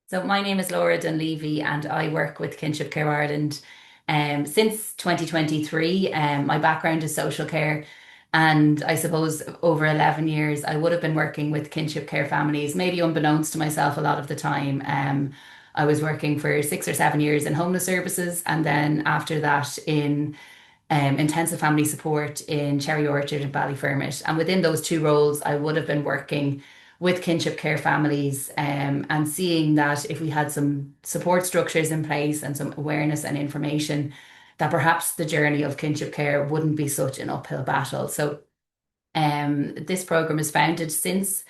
So my name is Laura Dunleavy and I work with Kinship Care Ireland since 2023. My background is social care, and I suppose over 11 years I would have been working with kinship care families, maybe unbeknownst to myself a lot of the time. I was working for 6 or 7 years in homeless services, and then after that in intensive family support in Cherry Orchard and Ballyfermot. And within those two roles, I would have been working with kinship care families, and seeing that if we had some support structures in place and some awareness and information, that perhaps the journey of kinship care wouldn't be such an uphill battle. So this program is founded since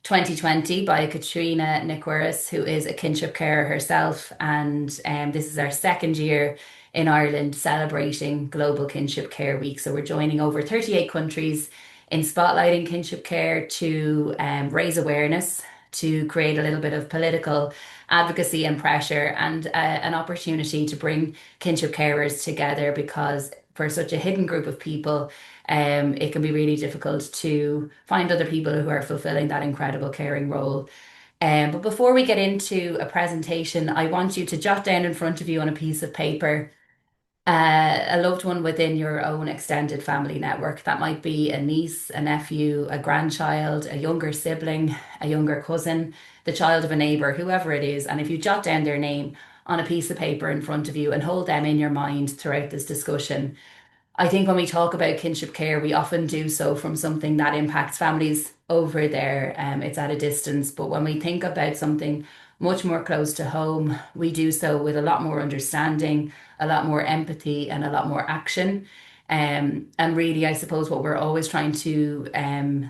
2020 by Katrina Nicwaris, who is a kinship carer herself. And this is our second year in Ireland celebrating Global Kinship Care Week. So we're joining over 38 countries in spotlighting kinship care to raise awareness, to create a little bit of political advocacy and pressure, and an opportunity to bring kinship carers together, because for such a hidden group of people, it can be really difficult to find other people who are fulfilling that incredible caring role. But before we get into a presentation, I want you to jot down in front of you on a piece of paper a loved one within your own extended family network. That might be a niece, a nephew, a grandchild, a younger sibling, a younger cousin, the child of a neighbour, whoever it is. And if you jot down their name on a piece of paper in front of you and hold them in your mind throughout this discussion, I think when we talk about kinship care, we often do so from something that impacts families over there. It's at a distance. But when we think about something much more close to home, we do so with a lot more understanding, a lot more empathy, and a lot more action. And really, I suppose what we're always trying to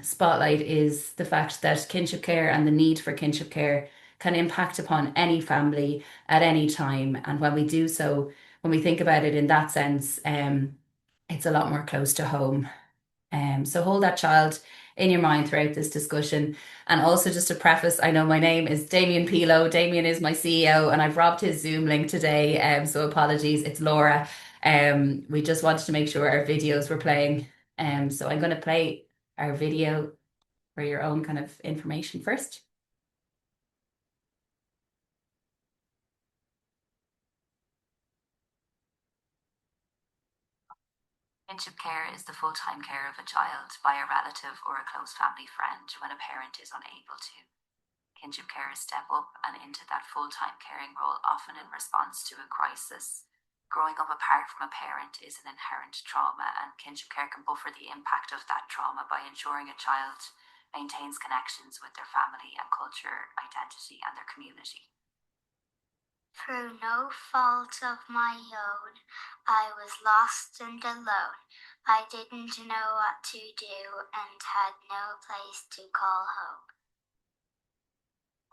spotlight is the fact that kinship care and the need for kinship care can impact upon any family at any time. And when we do so, when we think about it in that sense, it's a lot more close to home. So hold that child in your mind throughout this discussion. And also, just to preface, I know my name is Damien Pilo. Damien is my CEO, and I've robbed his Zoom link today. So apologies. It's Laura. We just wanted to make sure our videos were playing. So I'm going to play our video for your own kind of information first. Kinship care is the full-time care of a child by a relative or a close family friend when a parent is unable to. Kinship carers step up and into that full-time caring role, often in response to a crisis. Growing up apart from a parent is an inherent trauma, and kinship care can buffer the impact of that trauma by ensuring a child maintains connections with their family and culture, identity, and their community. Through no fault of my own, I was lost and alone. I didn't know what to do and had no place to call home.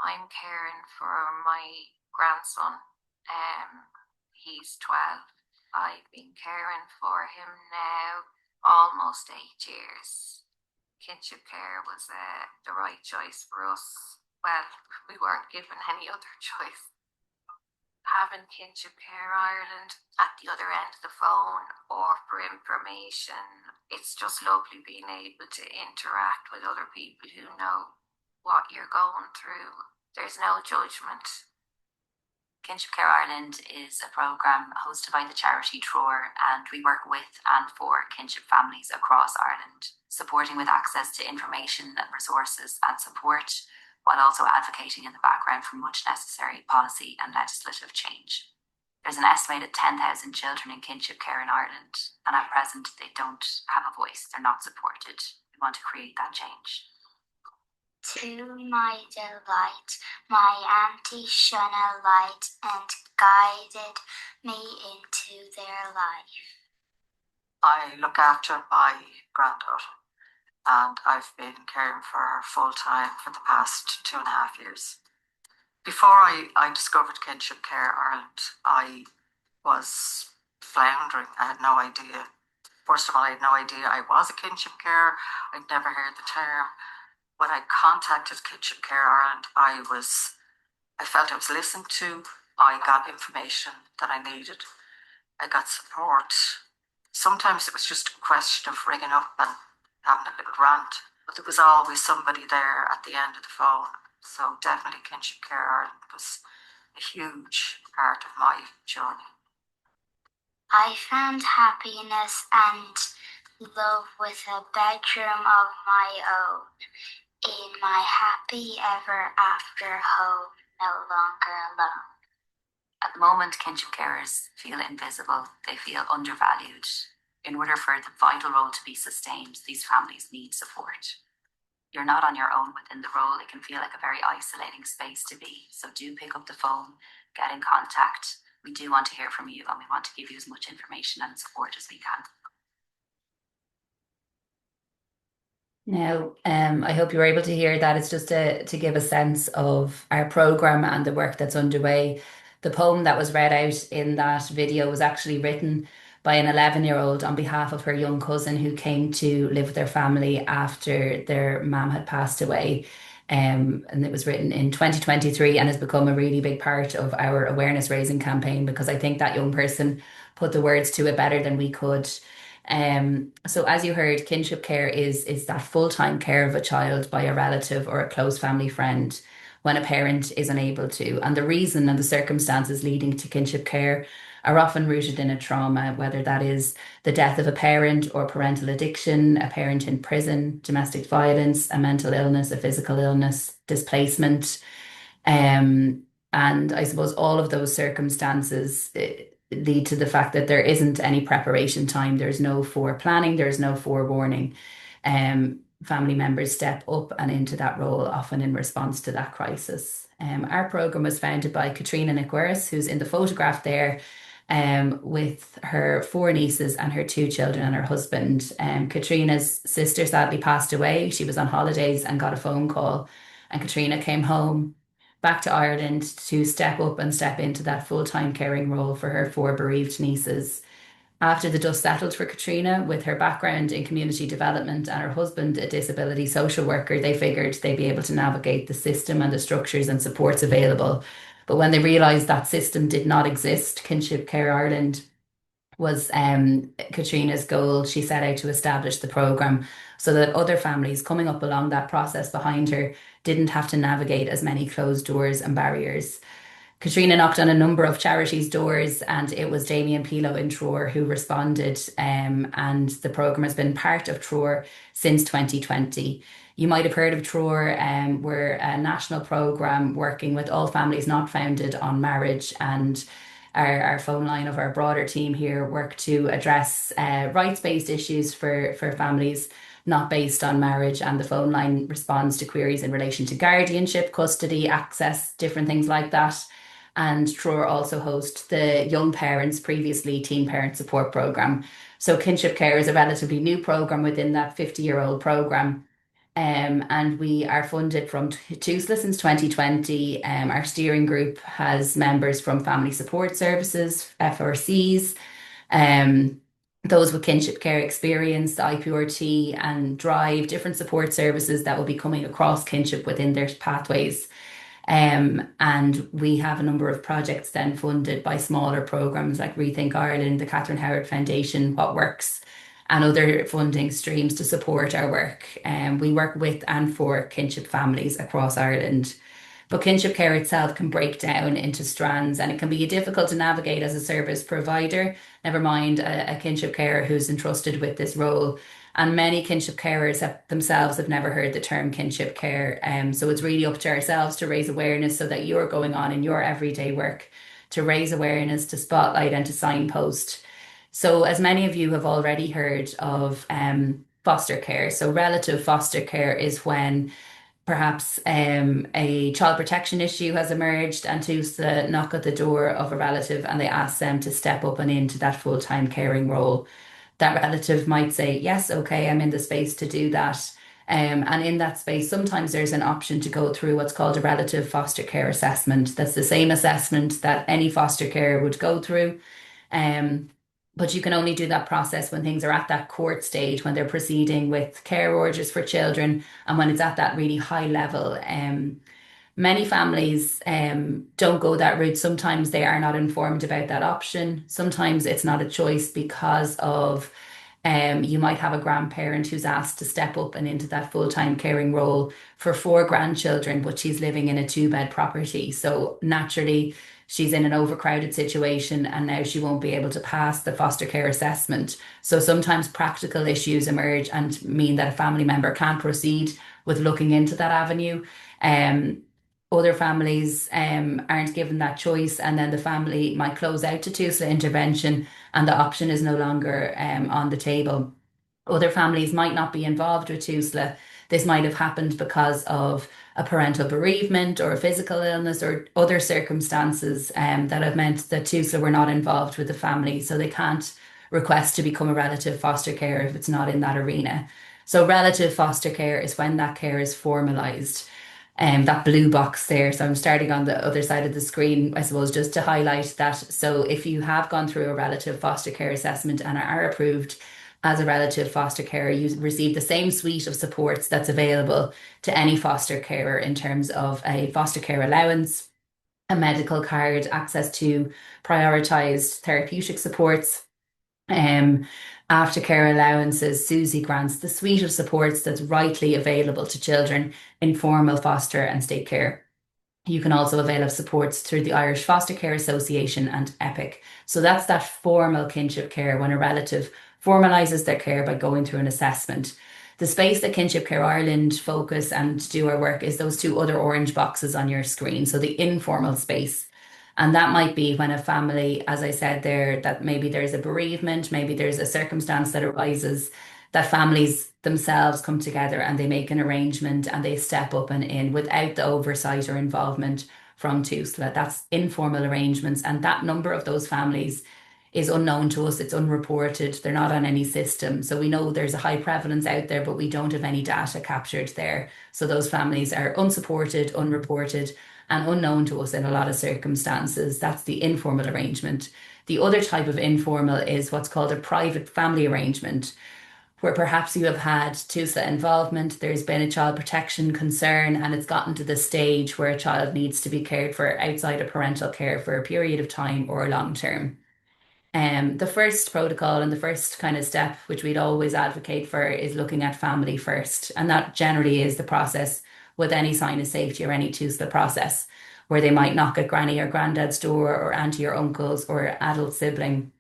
I'm caring for my grandson. He's 12. I've been caring for him now almost 8 years. Kinship care was the right choice for us. Well, we weren't given any other choice. Having Kinship Care Ireland at the other end of the phone or for information, it's just lovely being able to interact with other people who know what you're going through. There's no judgment. Kinship Care Ireland is a programme hosted by the charity Treoir, and we work with and for kinship families across Ireland, supporting with access to information and resources and support, while also advocating in the background for much necessary policy and legislative change. There's an estimated 10,000 children in kinship care in Ireland, and at present they don't have a voice, they're not supported. We want to create that change. To my delight, my auntie shone a light and guided me into their life. I look after my granddaughter, and I've been caring for her full time for the past 2.5 years. Before I discovered Kinship Care Ireland, I was floundering. I had no idea. First of all, I had no idea I was a kinship carer. I'd never heard the term. When I contacted Kinship Care Ireland, I felt I was listened to. I got information that I needed. I got support. Sometimes it was just a question of ringing up and having a little rant, but there was always somebody there at the end of the phone. So definitely Kinship Care Ireland was a huge part of my journey. I found happiness and love with a bedroom of my own in my happy ever after home, no longer alone. At the moment, kinship carers feel invisible, they feel undervalued. In order for the vital role to be sustained, these families need support. You're not on your own within the role. It can feel like a very isolating space to be. So do pick up the phone, get in contact. We do want to hear from you and we want to give you as much information and support as we can. Now, I hope you were able to hear that. It's just to give a sense of our programme and the work that's underway. The poem that was read out in that video was actually written by an 11-year-old on behalf of her young cousin who came to live with their family after their mum had passed away. And it was written in 2023 and has become a really big part of our awareness raising campaign because I think that young person put the words to it better than we could. So as you heard, kinship care is that full-time care of a child by a relative or a close family friend when a parent is unable to. And the reason and the circumstances leading to kinship care are often rooted in a trauma, whether that is the death of a parent or parental addiction, a parent in prison, domestic violence, a mental illness, a physical illness, displacement. And I suppose all of those circumstances lead to the fact that there isn't any preparation time. There's no foreplanning, there's no forewarning. Family members step up and into that role, often in response to that crisis. Our programme was founded by Katrina Nickwers, who's in the photograph there, with her four nieces and her two children and her husband. Katrina's sister sadly passed away. She was on holidays and got a phone call, and Katrina came home back to Ireland to step up and step into that full-time caring role for her four bereaved nieces. After the dust settled for Katrina, with her background in community development and her husband a disability social worker, they figured they'd be able to navigate the system and the structures and supports available. But when they realised that system did not exist, Kinship Care Ireland was Katrina's goal. She set out to establish the programme so that other families coming up along that process behind her didn't have to navigate as many closed doors and barriers. Katrina knocked on a number of charities' doors, and it was Damien Pilo in Treoir who responded. And the programme has been part of Treoir since 2020. You might have heard of Treoir. We're a national programme working with all families not founded on marriage, and our phone line of our broader team here work to address rights-based issues for families not based on marriage, and the phone line responds to queries in relation to guardianship, custody, access, different things like that. And Treoir also hosts the Young Parents, previously Teen Parent Support Programme. So Kinship Care is a relatively new programme within that 50-year-old programme. And we are funded from TUSLA since 2020. Our steering group has members from Family Support Services, FRCs, those with kinship care experience, the IPRT and Drive, different support services that will be coming across kinship within their pathways. And we have a number of projects then funded by smaller programs like Rethink Ireland, the Catherine Howard Foundation, What Works, and other funding streams to support our work. We work with and for kinship families across Ireland. But kinship care itself can break down into strands and it can be difficult to navigate as a service provider, never mind a kinship carer who's entrusted with this role. And many kinship carers themselves have never heard the term kinship care. So it's really up to ourselves to raise awareness so that you're going on in your everyday work to raise awareness, to spotlight and to signpost. So as many of you have already heard of foster care. So relative foster care is when perhaps a child protection issue has emerged and who's the knock at the door of a relative and they ask them to step up and into that full-time caring role. That relative might say, yes, okay, I'm in the space to do that. And in that space, sometimes there's an option to go through what's called a relative foster care assessment. That's the same assessment that any foster care would go through. But you can only do that process when things are at that court stage, when they're proceeding with care orders for children, and when it's at that really high level. Many families don't go that route. Sometimes they are not informed about that option. Sometimes it's not a choice because of You might have a grandparent who's asked to step up and into that full-time caring role for four grandchildren, but she's living in a two-bed property. So naturally, she's in an overcrowded situation and now she won't be able to pass the foster care assessment. So sometimes practical issues emerge and mean that a family member can't proceed with looking into that avenue. Um, Other families aren't given that choice, and then the family might close out to TUSLA intervention, and the option is no longer on the table. Other families might not be involved with TUSLA. This might have happened because of a parental bereavement or a physical illness or other circumstances that have meant that TUSLA were not involved with the family, so they can't request to become a relative foster care if it's not in that arena. So relative foster care is when that care is formalised. That blue box there. So I'm starting on the other side of the screen, I suppose, just to highlight that. So if you have gone through a relative foster care assessment and are approved as a relative foster carer, you receive the same suite of supports that's available to any foster carer in terms of a foster care allowance, a medical card, access to prioritised therapeutic supports, um, aftercare allowances, Susie grants, the suite of supports that's rightly available to children in formal foster and state care. You can also avail of supports through the Irish Foster Care Association and EPIC. So that's that formal kinship care when a relative formalises their care by going through an assessment. The space that Kinship Care Ireland focus and do our work is those two other orange boxes on your screen. So the informal space. And that might be when a family, as I said there, that maybe there's a bereavement, maybe there's a circumstance that arises, that families themselves come together and they make an arrangement and they step up and in without the oversight or involvement from TUSLA. That's informal arrangements. And that number of those families is unknown to us. It's unreported. They're not on any system. So we know there's a high prevalence out there, but we don't have any data captured there. So those families are unsupported, unreported, and unknown to us in a lot of circumstances. That's the informal arrangement. The other type of informal is what's called a private family arrangement, where perhaps you have had TUSLA involvement, there's been a child protection concern, and it's gotten to the stage where a child needs to be cared for outside of parental care for a period of time or long term. The first protocol and the first kind of step, which we'd always advocate for, is looking at family first. And that generally is the process with any sign of safety or any TUSLA process, where they might knock at granny or granddad's door or auntie or uncle's or adult sibling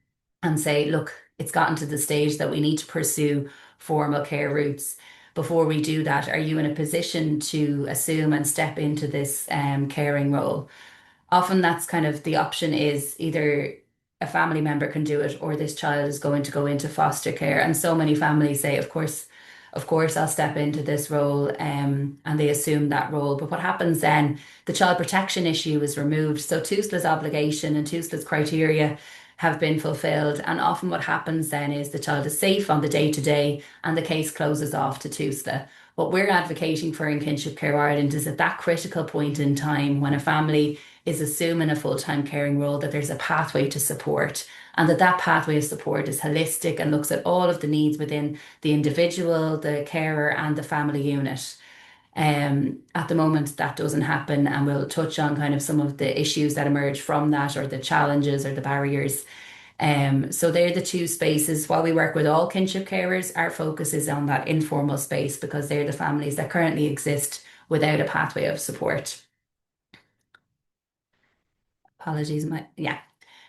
and say, look, it's gotten to the stage that we need to pursue formal care routes. Before we do that, are you in a position to assume and step into this caring role? Often that's kind of the option is either a family member can do it or this child is going to go into foster care. And so many families say, of course, I'll step into this role, and they assume that role. But what happens then, the child protection issue is removed. So TUSLA's obligation and TUSLA's criteria have been fulfilled. And often what happens then is the child is safe on the day to day and the case closes off to TUSLA. What we're advocating for in Kinship Care Ireland is at that critical point in time when a family is assuming a full-time caring role, that there's a pathway to support and that pathway of support is holistic and looks at all of the needs within the individual, the carer and the family unit. At the moment, that doesn't happen, and we'll touch on kind of some of the issues that emerge from that, or the challenges or the barriers. So they're the two spaces. While we work with all kinship carers, our focus is on that informal space because they're the families that currently exist without a pathway of support. Apologies, yeah.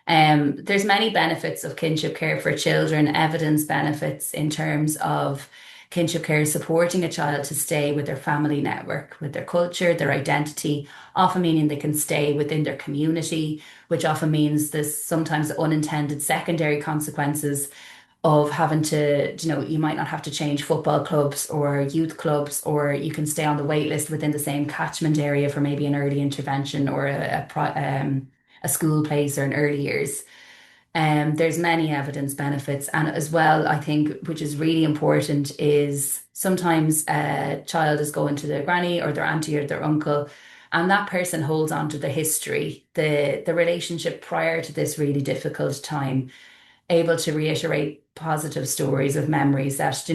There's many benefits of kinship care for children, evidence benefits in terms of kinship care supporting a child to stay with their family network, with their culture, their identity, often meaning they can stay within their community, which often means there's sometimes unintended secondary consequences of having to, you might not have to change football clubs or youth clubs, or you can stay on the wait list within the same catchment area for maybe an early intervention or a school place or an early years. There's many evidence benefits, and as well, I think, which is really important, is sometimes a child is going to their granny or their auntie or their uncle, and that person holds on to the history, the relationship prior to this really difficult time. able to reiterate positive stories of memories that,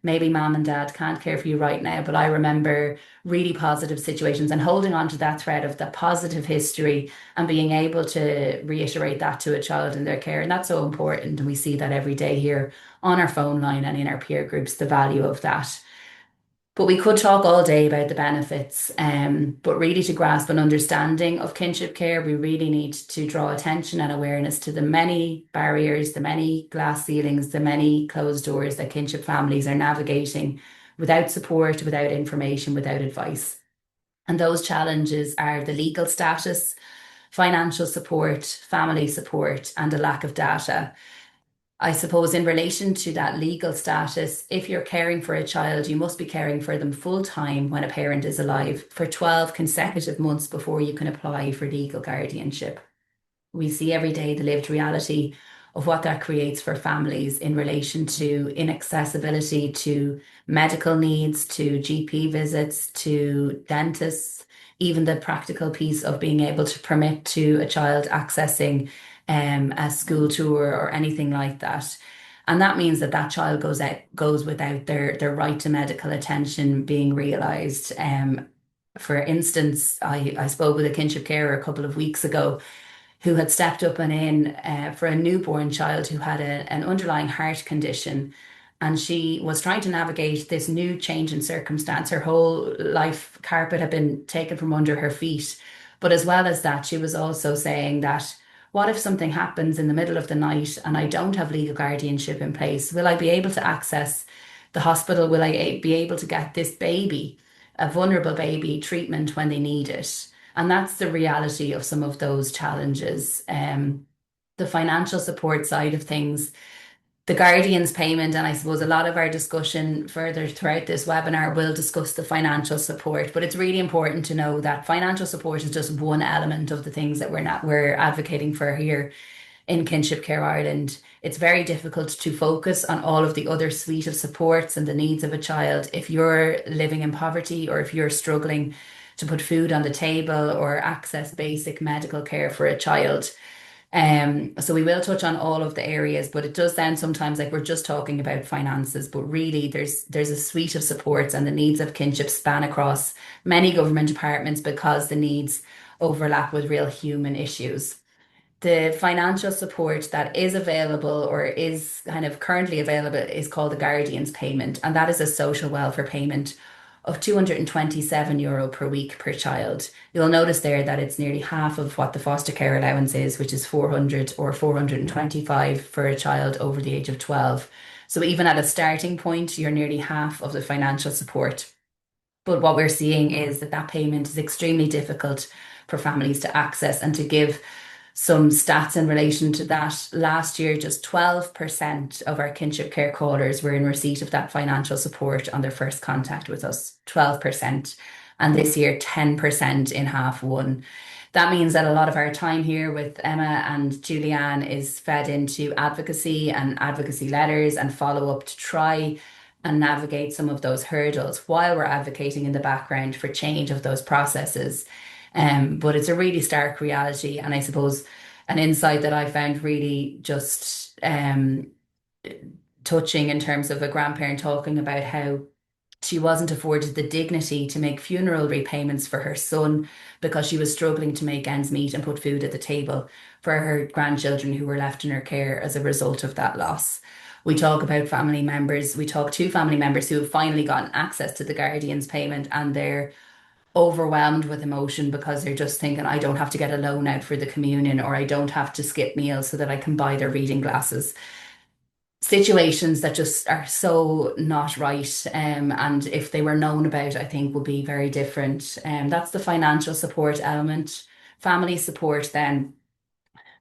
maybe mom and dad can't care for you right now, but I remember really positive situations, and holding on to that thread of the positive history and being able to reiterate that to a child in their care. And that's so important. And we see that every day here on our phone line and in our peer groups, the value of that. But we could talk all day about the benefits, but really to grasp an understanding of kinship care, we really need to draw attention and awareness to the many barriers, the many glass ceilings, the many closed doors that kinship families are navigating without support, without information, without advice. And those challenges are the legal status, financial support, family support, and a lack of data. I suppose in relation to that legal status, if you're caring for a child, you must be caring for them full time when a parent is alive for 12 consecutive months before you can apply for legal guardianship. We see every day the lived reality of what that creates for families in relation to inaccessibility to medical needs, to GP visits, to dentists, even the practical piece of being able to permit to a child accessing a school tour or anything like that. And that means that that child goes without their right to medical attention being realised. For instance, I spoke with a kinship carer a couple of weeks ago who had stepped up and in for a newborn child who had an underlying heart condition. And she was trying to navigate this new change in circumstance. Her whole life carpet had been taken from under her feet. But as well as that, she was also saying that what if something happens in the middle of the night and I don't have legal guardianship in place? Will I be able to access the hospital? Will I be able to get this baby, a vulnerable baby, treatment when they need it? And that's the reality of some of those challenges. The financial support side of things, the guardian's payment, and I suppose a lot of our discussion further throughout this webinar will discuss the financial support. But it's really important to know that financial support is just one element of the things that we're advocating for here in Kinship Care Ireland. It's very difficult to focus on all of the other suite of supports and the needs of a child if you're living in poverty or if you're struggling to put food on the table or access basic medical care for a child. So we will touch on all of the areas, but it does sound sometimes like we're just talking about finances, but really there's a suite of supports, and the needs of kinship span across many government departments because the needs overlap with real human issues. The financial support that is available or is kind of currently available is called the Guardian's Payment, and that is a social welfare payment of €227 per week per child. You'll notice there that it's nearly half of what the foster care allowance is, which is 400 or 425 for a child over the age of 12. So even at a starting point, you're nearly half of the financial support. But what we're seeing is that that payment is extremely difficult for families to access. And to give some stats in relation to that, last year, just 12% of our kinship care callers were in receipt of that financial support on their first contact with us. 12%. And this year, 10% in half one. That means that a lot of our time here with Emma and Julianne is fed into advocacy and advocacy letters and follow up to try and navigate some of those hurdles while we're advocating in the background for change of those processes. But it's a really stark reality. And I suppose an insight that I found really just touching in terms of a grandparent talking about how she wasn't afforded the dignity to make funeral repayments for her son because she was struggling to make ends meet and put food at the table for her grandchildren who were left in her care as a result of that loss. We talk about family members. We talk to family members who have finally gotten access to the guardian's payment, and they're overwhelmed with emotion because they're just thinking, I don't have to get a loan out for the communion, or I don't have to skip meals so that I can buy their reading glasses. Situations that just are so not right. And if they were known about, I think would be very different. That's the financial support element. Family support then.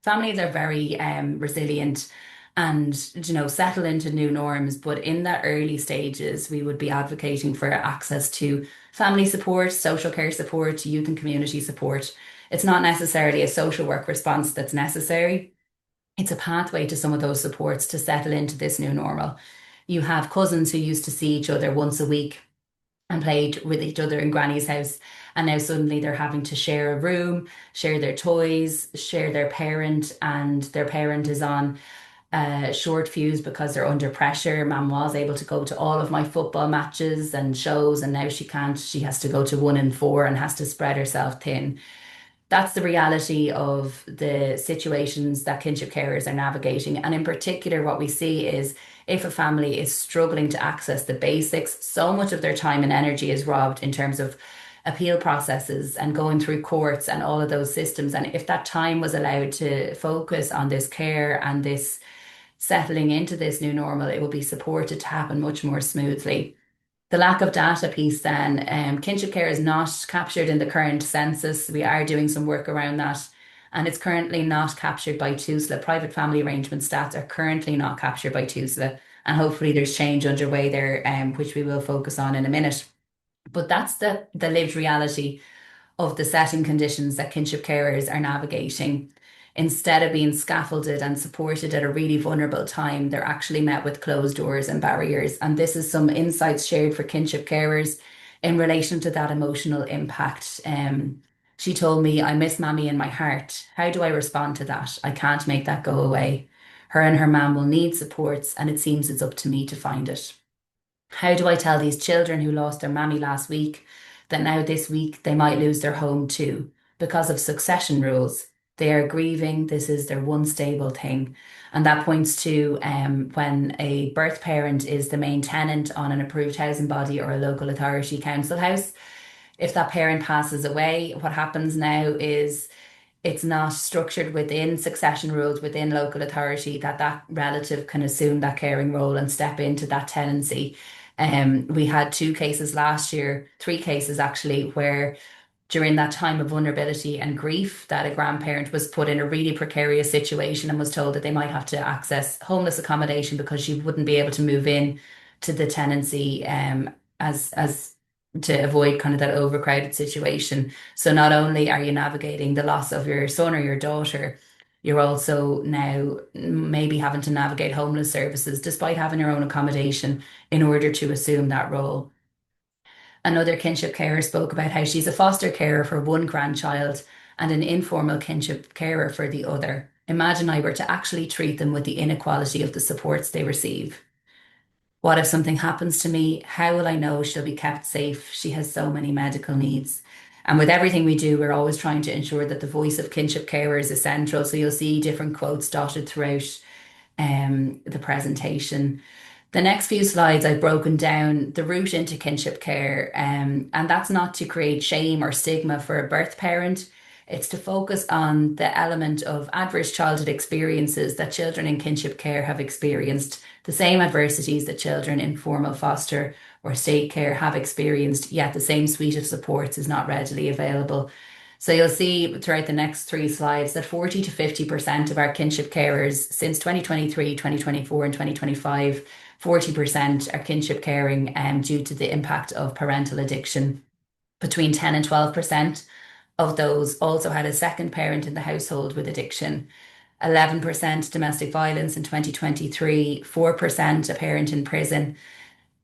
Families are very resilient and settle into new norms, but in the early stages we would be advocating for access to family support, social care support, youth and community support. It's not necessarily a social work response that's necessary. It's a pathway to some of those supports to settle into this new normal. You have cousins who used to see each other once a week and played with each other in Granny's house. And now suddenly they're having to share a room, share their toys, share their parent, and their parent is on short fuse because they're under pressure. Mum was able to go to all of my football matches and shows, and now she can't. She has to go to one in four and has to spread herself thin. That's the reality of the situations that kinship carers are navigating. And in particular, what we see is if a family is struggling to access the basics, so much of their time and energy is robbed in terms of appeal processes and going through courts and all of those systems. And if that time was allowed to focus on this care and this settling into this new normal, it will be supported to happen much more smoothly. The lack of data piece then, kinship care is not captured in the current census. We are doing some work around that. And it's currently not captured by TUSLA. Private family arrangement stats are currently not captured by TUSLA. And hopefully there's change underway there, which we will focus on in a minute. But that's the lived reality of the setting conditions that kinship carers are navigating. Instead of being scaffolded and supported at a really vulnerable time, they're actually met with closed doors and barriers. And this is some insights shared for kinship carers in relation to that emotional impact. She told me, I miss Mammy in my heart. How do I respond to that? I can't make that go away. Her and her mum will need supports, and it seems it's up to me to find it. How do I tell these children who lost their mammy last week that now this week they might lose their home too because of succession rules? They are grieving. This is their one stable thing. And that points to when a birth parent is the main tenant on an approved housing body or a local authority council house. If that parent passes away, what happens now is it's not structured within succession rules within local authority that that relative can assume that caring role and step into that tenancy. We had two cases last year, three cases actually, where during that time of vulnerability and grief that a grandparent was put in a really precarious situation and was told that they might have to access homeless accommodation because she wouldn't be able to move in to the tenancy as to avoid kind of that overcrowded situation. So not only are you navigating the loss of your son or your daughter, you're also now maybe having to navigate homeless services despite having your own accommodation in order to assume that role. Another kinship carer spoke about how she's a foster carer for one grandchild and an informal kinship carer for the other. Imagine I were to actually treat them with the inequality of the supports they receive. What if something happens to me? How will I know she'll be kept safe? She has so many medical needs. And with everything we do, we're always trying to ensure that the voice of kinship carers is central. So you'll see different quotes dotted throughout the presentation. The next few slides, I've broken down the route into kinship care, and that's not to create shame or stigma for a birth parent. It's to focus on the element of adverse childhood experiences that children in kinship care have experienced, the same adversities that children in formal foster or state care have experienced, yet the same suite of supports is not readily available. So you'll see throughout the next three slides that 40 to 50% of our kinship carers since 2023, 2024, and 2025, 40% are kinship caring due to the impact of parental addiction. Between 10 and 12% of those also had a second parent in the household with addiction. 11% domestic violence in 2023, 4% a parent in prison,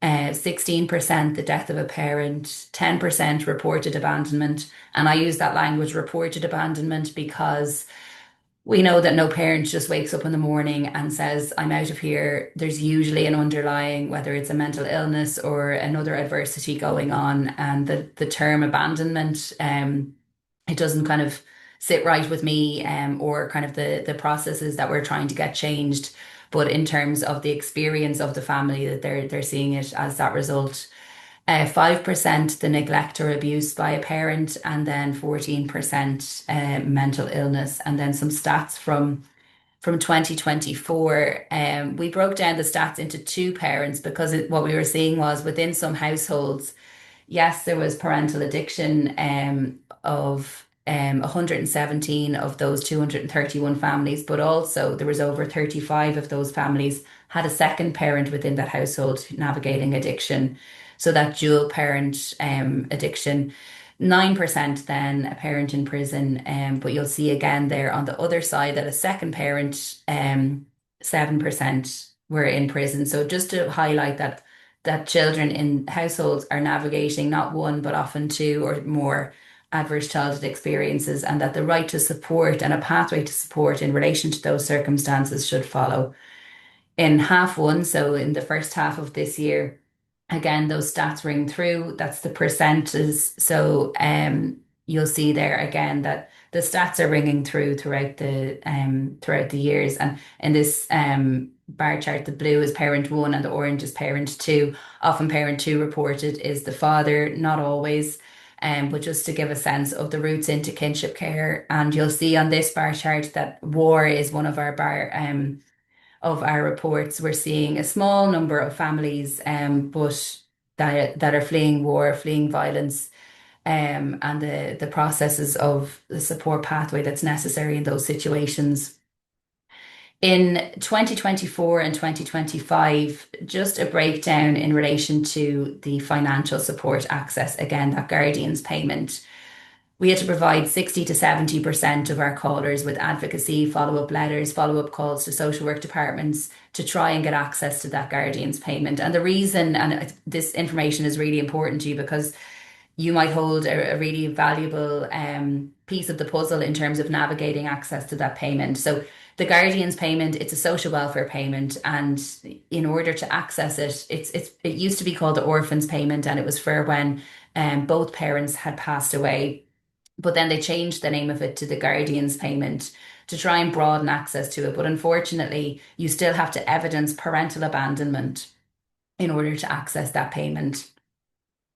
16% the death of a parent, 10% reported abandonment. And I use that language reported abandonment because we know that no parent just wakes up in the morning and says, I'm out of here. There's usually an underlying, whether it's a mental illness or another adversity going on. And the term abandonment, it doesn't kind of sit right with me, or kind of the processes that we're trying to get changed. But in terms of the experience of the family, that they're seeing it as that result. 5% the neglect or abuse by a parent, and then 14% mental illness. And then some stats from 2024. We broke down the stats into two parents because what we were seeing was within some households, yes, there was parental addiction of 117 of those 231 families, but also there was over 35 of those families had a second parent within that household navigating addiction. So that dual parent addiction. 9% then a parent in prison, but you'll see again there on the other side that a second parent, 7% were in prison. So just to highlight that children in households are navigating not one, but often two or more adverse childhood experiences, and that the right to support and a pathway to support in relation to those circumstances should follow. In half one, so in the first half of this year, again, those stats ring through. That's the percentages. So you'll see there again that the stats are ringing through throughout the years. And in this bar chart, the blue is parent one and the orange is parent two. Often parent two reported is the father, not always. But just to give a sense of the routes into kinship care, and you'll see on this bar chart that war is one of our reports. We're seeing a small number of families, but that are fleeing war, fleeing violence, and the processes of the support pathway that's necessary in those situations. In 2024 and 2025, just a breakdown in relation to the financial support access, again, that guardian's payment. We had to provide 60 to 70% of our callers with advocacy, follow-up letters, follow-up calls to social work departments to try and get access to that guardian's payment. And the reason, and this information is really important to you because you might hold a really valuable piece of the puzzle in terms of navigating access to that payment. So the guardian's payment, it's a social welfare payment, and in order to access it, it used to be called the orphans payment, and it was for when both parents had passed away. But then they changed the name of it to the guardian's payment to try and broaden access to it. But unfortunately, you still have to evidence parental abandonment in order to access that payment.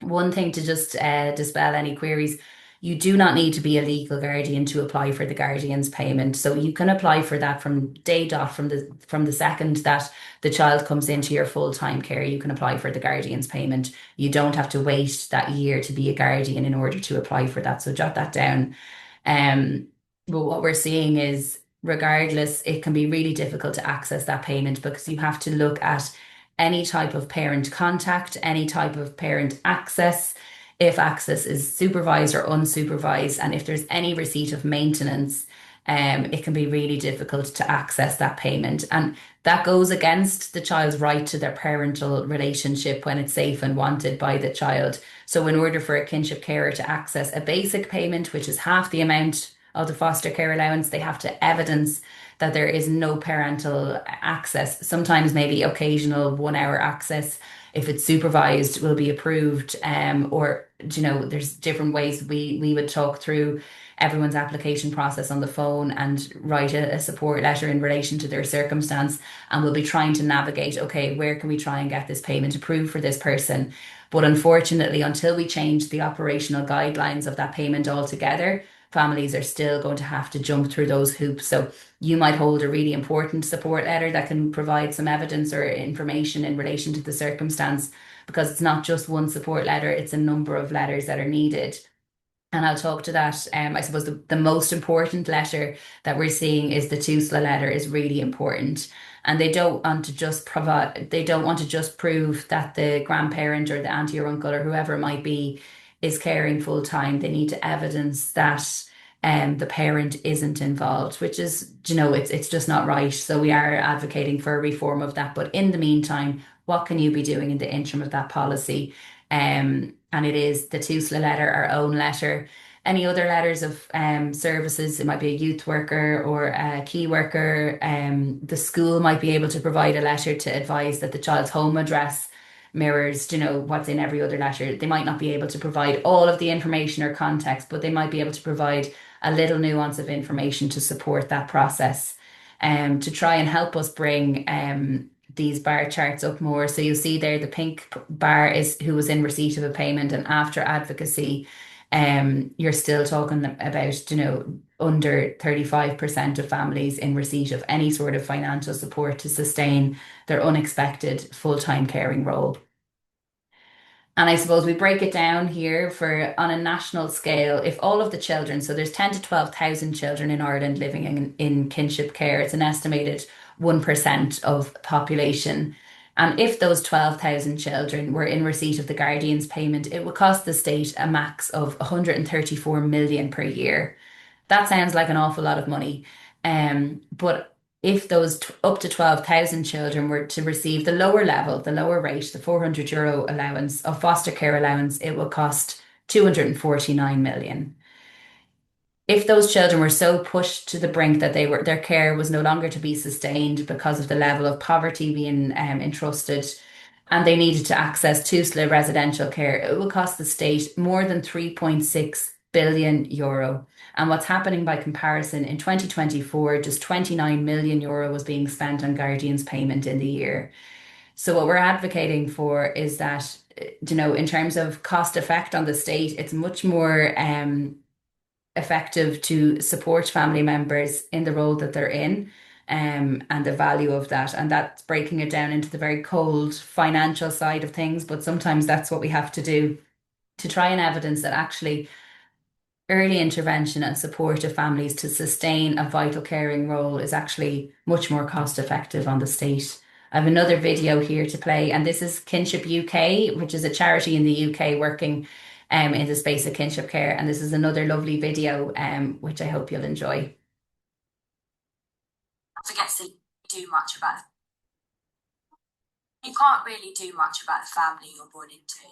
One thing to just dispel any queries, you do not need to be a legal guardian to apply for the guardian's payment. So you can apply for that from day dot, from the second that the child comes into your full-time care. You can apply for the guardian's payment. You don't have to wait that year to be a guardian in order to apply for that. So jot that down. But what we're seeing is, regardless, it can be really difficult to access that payment because you have to look at any type of parent contact, any type of parent access, if access is supervised or unsupervised, and if there's any receipt of maintenance, it can be really difficult to access that payment. And that goes against the child's right to their parental relationship when it's safe and wanted by the child. So in order for a kinship carer to access a basic payment, which is half the amount of the foster care allowance, they have to evidence that there is no parental access. Sometimes maybe occasional 1 hour access, if it's supervised, will be approved. Or there's different ways we would talk through everyone's application process on the phone and write a support letter in relation to their circumstance. And we'll be trying to navigate, okay, where can we try and get this payment approved for this person? But unfortunately, until we change the operational guidelines of that payment altogether, families are still going to have to jump through those hoops. So you might hold a really important support letter that can provide some evidence or information in relation to the circumstance, because it's not just one support letter, it's a number of letters that are needed. And I'll talk to that. I suppose the most important letter that we're seeing is the TUSLA letter is really important. And they don't want to just prove that the grandparent or the auntie or uncle or whoever it might be is caring full time. They need to evidence that the parent isn't involved, which is, it's just not right. So we are advocating for a reform of that. But in the meantime, what can you be doing in the interim of that policy? And it is the TUSLA letter, our own letter. Any other letters of services, it might be a youth worker or a key worker. The school might be able to provide a letter to advise that the child's home address mirrors, what's in every other letter. They might not be able to provide all of the information or context, but they might be able to provide a little nuance of information to support that process, to try and help us bring these bar charts up more. So you'll see there the pink bar is who was in receipt of a payment, and after advocacy, you're still talking about, under 35% of families in receipt of any sort of financial support to sustain their unexpected full-time caring role. And I suppose we break it down here for on a national scale, if all of the children, so there's 10 to 12,000 children in Ireland living in kinship care, it's an estimated 1% of population. And if those 12,000 children were in receipt of the guardian's payment, it would cost the state a max of 134 million per year. That sounds like an awful lot of money. But if those up to 12,000 children were to receive the lower level, the lower rate, the €400 allowance of foster care allowance, it will cost 249 million. if those children were so pushed to the brink that their care was no longer to be sustained because of the level of poverty being entrusted, and they needed to access TUSLA residential care, it would cost the state more than 3.6 billion euro. And what's happening by comparison, in 2024, just 29 million euro was being spent on guardians payment in the year. So what we're advocating for is that, in terms of cost effect on the state, it's much more effective to support family members in the role that they're in, and the value of that. And that's breaking it down into the very cold financial side of things. But sometimes that's what we have to do to try and evidence that actually early intervention and support of families to sustain a vital caring role is actually much more cost effective on the state. I have another video here to play, and this is Kinship UK, which is a charity in the UK working in the space of kinship care. And this is another lovely video, which I hope you'll enjoy. Forgets to do much about it. You can't really do much about the family you're born into.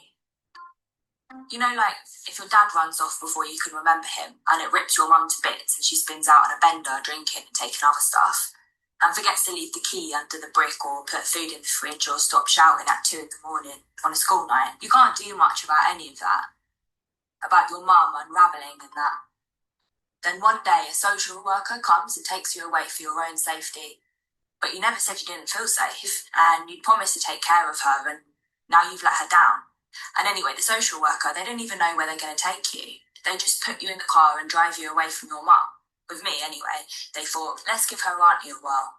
Like if your dad runs off before you can remember him and it rips your mum to bits and she spins out on a bender drinking and taking other stuff and forgets to leave the key under the brick or put food in the fridge or stop shouting at 2 a.m. on a school night. You can't do much about any of that, about your mum unravelling and that. Then one day a social worker comes and takes you away for your own safety. But you never said you didn't feel safe and you'd promised to take care of her and now you've let her down. And anyway, the social worker, they don't even know where they're going to take you. They just put you in the car and drive you away from your mum. With me, anyway, they thought, let's give her auntie a whirl.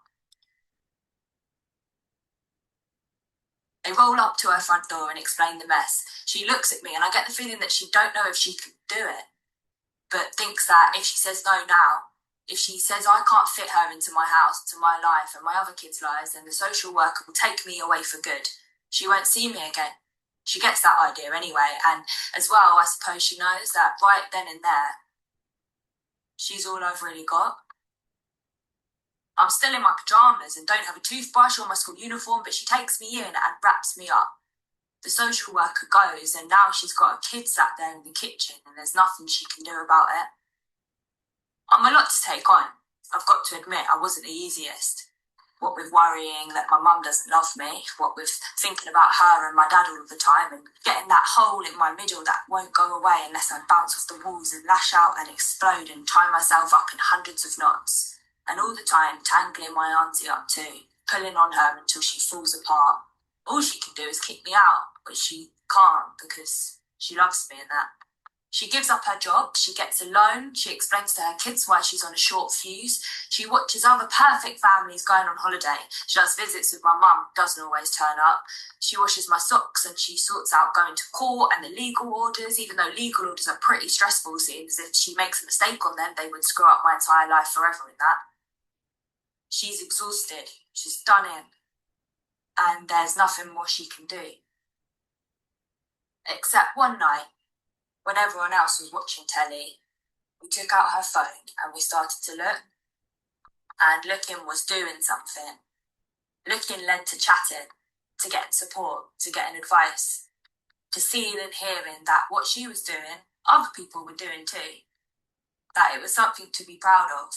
They roll up to her front door and explain the mess. She looks at me and I get the feeling that she don't know if she could do it, but thinks that if she says no now, if she says I can't fit her into my house, to my life and my other kids' lives, then the social worker will take me away for good. She won't see me again. She gets that idea anyway, and as well, I suppose she knows that right then and there, she's all I've really got. I'm still in my pyjamas and don't have a toothbrush or my school uniform, but she takes me in and wraps me up. The social worker goes, and now she's got her kid sat there in the kitchen, and there's nothing she can do about it. I'm a lot to take on. I've got to admit, I wasn't the easiest. What with worrying that my mum doesn't love me, what with thinking about her and my dad all the time and getting that hole in my middle that won't go away unless I bounce off the walls and lash out and explode and tie myself up in hundreds of knots. And all the time tangling my auntie up too, pulling on her until she falls apart. All she can do is kick me out, but she can't because she loves me and that. She gives up her job, she gets a loan, she explains to her kids why she's on a short fuse, she watches other perfect families going on holiday, she does visits with my mum, doesn't always turn up, she washes my socks and she sorts out going to court and the legal orders, even though legal orders are pretty stressful, seems if she makes a mistake on them, they would screw up my entire life forever in that. She's exhausted, she's done in, and there's nothing more she can do. Except one night, when everyone else was watching telly, we took out her phone and we started to look. And looking was doing something. Looking led to chatting, to getting support, to getting advice, to seeing and hearing that what she was doing, other people were doing too. That it was something to be proud of.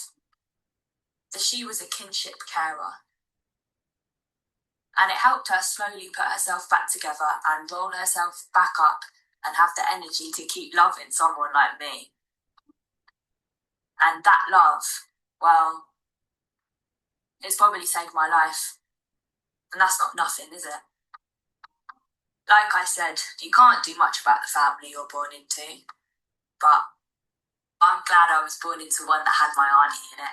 That she was a kinship carer. And it helped her slowly put herself back together and roll herself back up and have the energy to keep loving someone like me. And that love, well, it's probably saved my life. And that's not nothing, is it? Like I said, you can't do much about the family you're born into, but I'm glad I was born into one that had my auntie in it.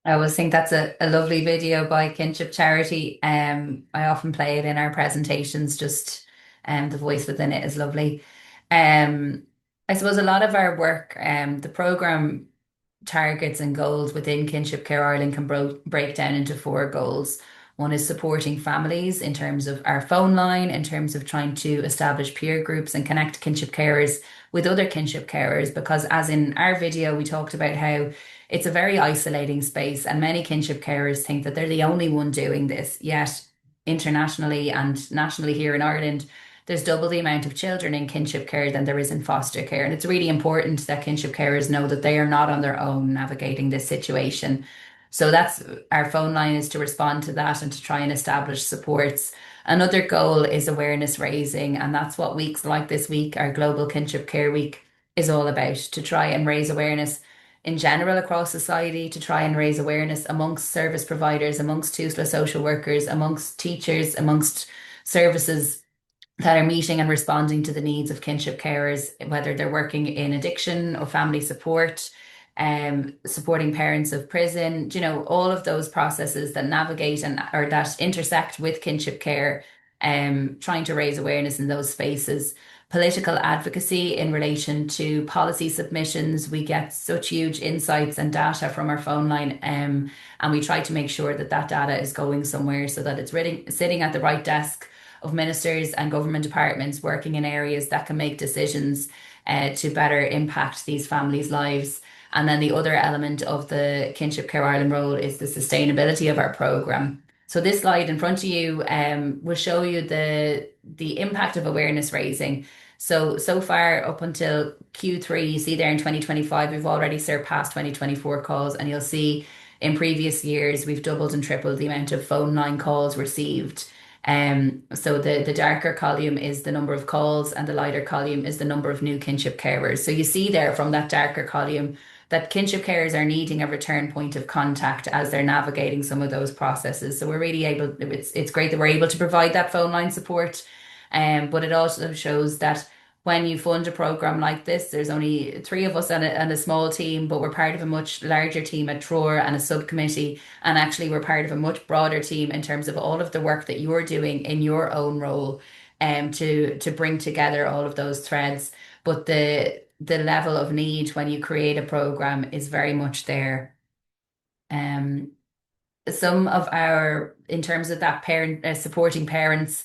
I always think that's a lovely video by Kinship Charity. I often play it in our presentations, just the voice within it is lovely. I suppose a lot of our work, the program targets and goals within Kinship Care Ireland can break down into 4 goals. One is supporting families in terms of our phone line, in terms of trying to establish peer groups and connect kinship carers with other kinship carers, because as in our video, we talked about how it's a very isolating space and many kinship carers think that they're the only one doing this, yet internationally and nationally here in Ireland, there's double the amount of children in kinship care than there is in foster care. And it's really important that kinship carers know that they are not on their own navigating this situation. So that's our phone line, is to respond to that and to try and establish supports. Another goal is awareness raising, and that's what weeks like this week, our Global Kinship Care Week, is all about, to try and raise awareness in general across society, to try and raise awareness amongst service providers, amongst TUSLA social workers, amongst teachers, amongst services that are meeting and responding to the needs of kinship carers, whether they're working in addiction or family support, supporting parents of prison, all of those processes that navigate and or that intersect with kinship care, trying to raise awareness in those spaces. Political advocacy in relation to policy submissions. We get such huge insights and data from our phone line, and we try to make sure that that data is going somewhere so that it's sitting at the right desk of ministers and government departments working in areas that can make decisions to better impact these families' lives. And then the other element of the Kinship Care Ireland role is the sustainability of our programme. So this slide in front of you will show you the impact of awareness raising. So far up until Q3, you see there in 2025, we've already surpassed 2024 calls, and you'll see in previous years we've doubled and tripled the amount of phone line calls received. So the darker column is the number of calls, and the lighter column is the number of new kinship carers. So you see there from that darker column that kinship carers are needing a return point of contact as they're navigating some of those processes. So we're really able, it's great that we're able to provide that phone line support. But it also shows that when you fund a program like this, there's only three of us and a small team, but we're part of a much larger team at Treoir and a subcommittee. And actually, we're part of a much broader team in terms of all of the work that you're doing in your own role, to bring together all of those threads. But the level of need when you create a program is very much there. Some of our, in terms of that parent supporting parents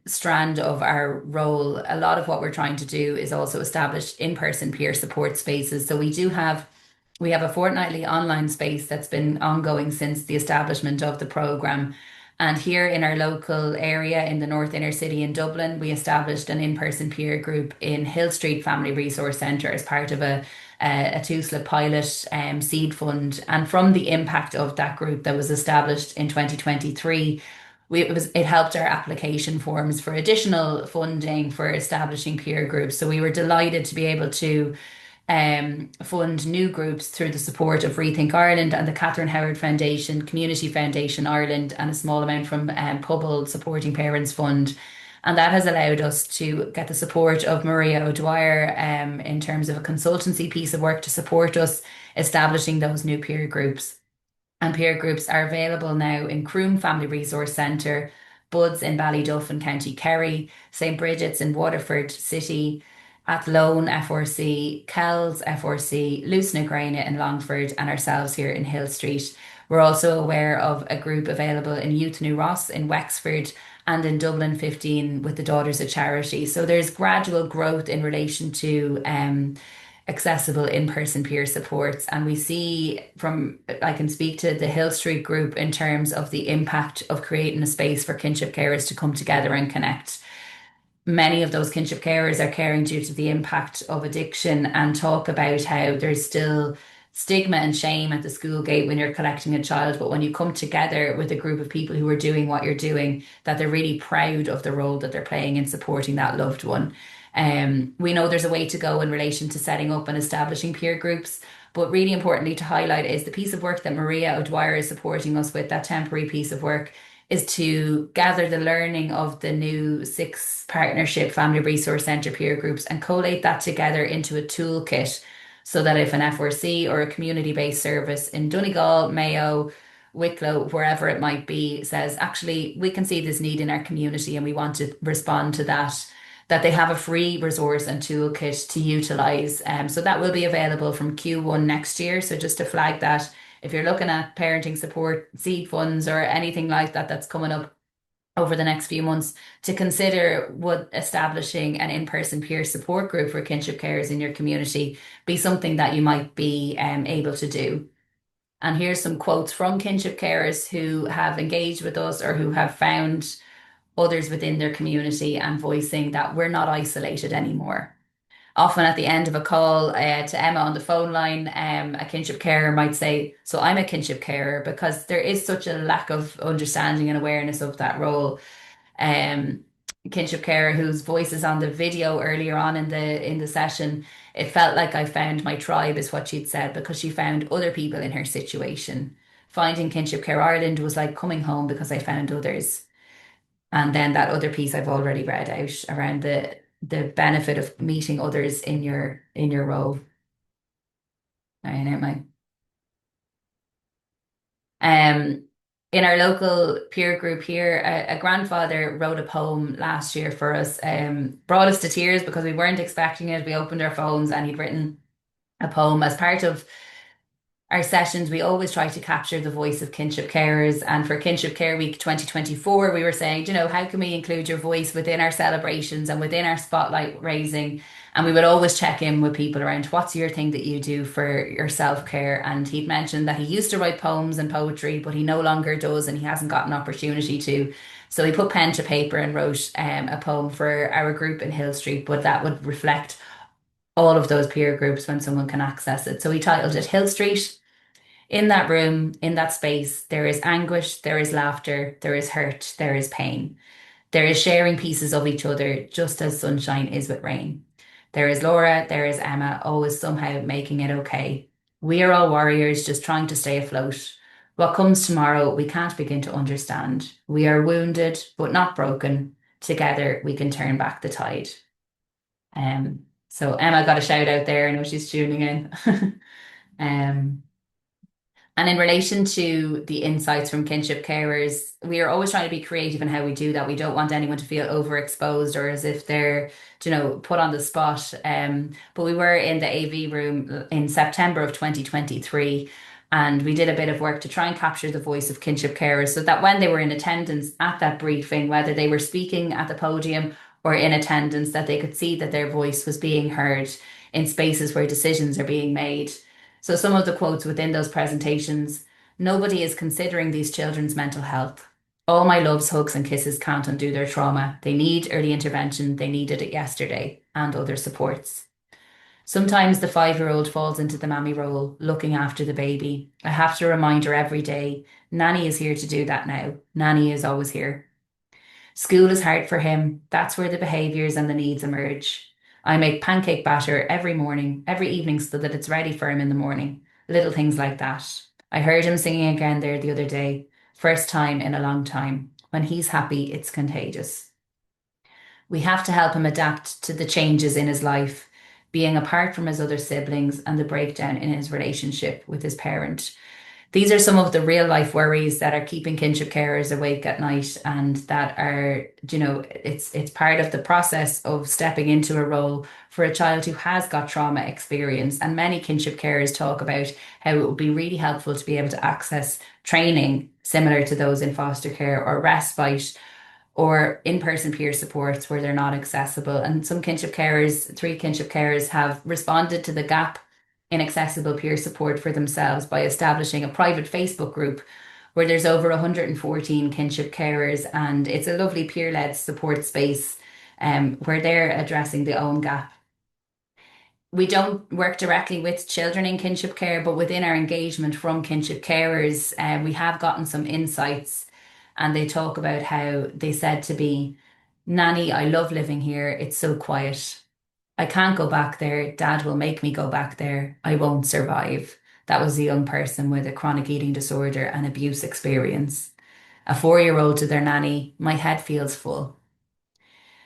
strand of our role, a lot of what we're trying to do is also establish in-person peer support spaces. So we have a fortnightly online space that's been ongoing since the establishment of the program. And here in our local area in the North Inner City in Dublin, we established an in-person peer group in Hill Street Family Resource Centre as part of a TUSLA pilot seed fund. And from the impact of that group that was established in 2023, it helped our application forms for additional funding for establishing peer groups. So we were delighted to be able to fund new groups through the support of Rethink Ireland and the Catherine Howard Foundation, Community Foundation Ireland, and a small amount from Pobble Supporting Parents Fund. And that has allowed us to get the support of Maria O'Dwyer in terms of a consultancy piece of work to support us establishing those new peer groups. And peer groups are available now in Croom Family Resource Centre, Buds in Ballyduff and County Kerry, St Bridget's in Waterford City, Athlone FRC, Kells FRC, Luce na Gréine in Longford, and ourselves here in Hill Street. We're also aware of a group available in Youth New Ross in Wexford and in Dublin 15 with the Daughters of Charity. So there's gradual growth in relation to accessible in-person peer supports. And we see from, I can speak to the Hill Street group in terms of the impact of creating a space for kinship carers to come together and connect. Many of those kinship carers are caring due to the impact of addiction and talk about how there's still stigma and shame at the school gate when you're collecting a child, but when you come together with a group of people who are doing what you're doing, that they're really proud of the role that they're playing in supporting that loved one. We know there's a way to go in relation to setting up and establishing peer groups, but really importantly to highlight is the piece of work that Maria O'Dwyer is supporting us with, that temporary piece of work, is to gather the learning of the new 6 partnership family resource centre peer groups and collate that together into a toolkit so that if an FRC or a community-based service in Donegal, Mayo, Wicklow, wherever it might be, says, actually, we can see this need in our community and we want to respond to that, that they have a free resource and toolkit to utilise. So that will be available from Q1 next year. So just to flag that, if you're looking at parenting support, seed funds, or anything like that that's coming up over the next few months, to consider would establishing an in-person peer support group for kinship carers in your community be something that you might be able to do. And here's some quotes from kinship carers who have engaged with us or who have found others within their community and voicing that we're not isolated anymore. Often at the end of a call to Emma on the phone line, a kinship carer might say, "So I'm a kinship carer," because there is such a lack of understanding and awareness of that role. um, Kinship carer whose voice is on the video earlier on in the session. It felt like I found my tribe, is what she'd said, because she found other people in her situation. Finding Kinship Care Ireland was like coming home because I found others. And then that other piece I've already read out around the benefit of meeting others in your role. I know my Um, in our local peer group here, a grandfather wrote a poem last year for us, brought us to tears because we weren't expecting it. We opened our phones and he'd written a poem as part of our sessions. We always try to capture the voice of kinship carers. And for Kinship Care Week 2024, we were saying, you know, how can we include your voice within our celebrations and within our spotlight raising? And we would always check in with people around what's your thing that you do for your self care. And he'd mentioned that he used to write poems and poetry, but he no longer does and he hasn't got an opportunity to. So he put pen to paper and wrote a poem for our group in Hill Street, but that would reflect all of those peer groups when someone can access it. So he titled it Hill Street. In that room, in that space, there is anguish, there is laughter, there is hurt, there is pain. There is sharing pieces of each other, just as sunshine is with rain. There is Laura, there is Emma, always somehow making it okay. We are all warriors just trying to stay afloat. What comes tomorrow, we can't begin to understand. We are wounded, but not broken. Together, we can turn back the tide. So Emma got a shout out there. I know she's tuning in. um, and in relation to the insights from kinship carers, we are always trying to be creative in how we do that. We don't want anyone to feel overexposed or as if they're, you know, put on the spot. But we were in the AV room in September of 2023, and we did a bit of work to try and capture the voice of kinship carers so that when they were in attendance at that briefing, whether they were speaking at the podium or in attendance, that they could see that their voice was being heard in spaces where decisions are being made. So, some of the quotes within those presentations: "Nobody is considering these children's mental health. All my loves, hugs, and kisses can't undo their trauma. They need early intervention. They needed it yesterday, and other supports. Sometimes the 5 year old falls into the mammy role, looking after the baby. I have to remind her every day, Nanny is here to do that now. Nanny is always here. School is hard for him. That's where the behaviours and the needs emerge. I make pancake batter every morning, every evening so that it's ready for him in the morning. Little things like that. I heard him singing again there the other day. First time in a long time. When he's happy, it's contagious. We have to help him adapt to the changes in his life, being apart from his other siblings and the breakdown in his relationship with his parent. These are some of the real life worries that are keeping kinship carers awake at night, and that are, you know, it's part of the process of stepping into a role for a child who has got trauma experience. And many kinship carers talk about how it would be really helpful to be able to access training similar to those in foster care, or respite, or in-person peer supports where they're not accessible. And some kinship carers, 3 kinship carers, have responded to the gap in accessible peer support for themselves by establishing a private Facebook group where there's over 114 kinship carers, and it's a lovely peer-led support space where they're addressing their own gap. We don't work directly with children in kinship care, but within our engagement from kinship carers, we have gotten some insights, and they talk about how they said to be, Nanny, I love living here. It's so quiet. I can't go back there. Dad will make me go back there. I won't survive. That was a young person with a chronic eating disorder and abuse experience. A 4 year old to their nanny, my head feels full.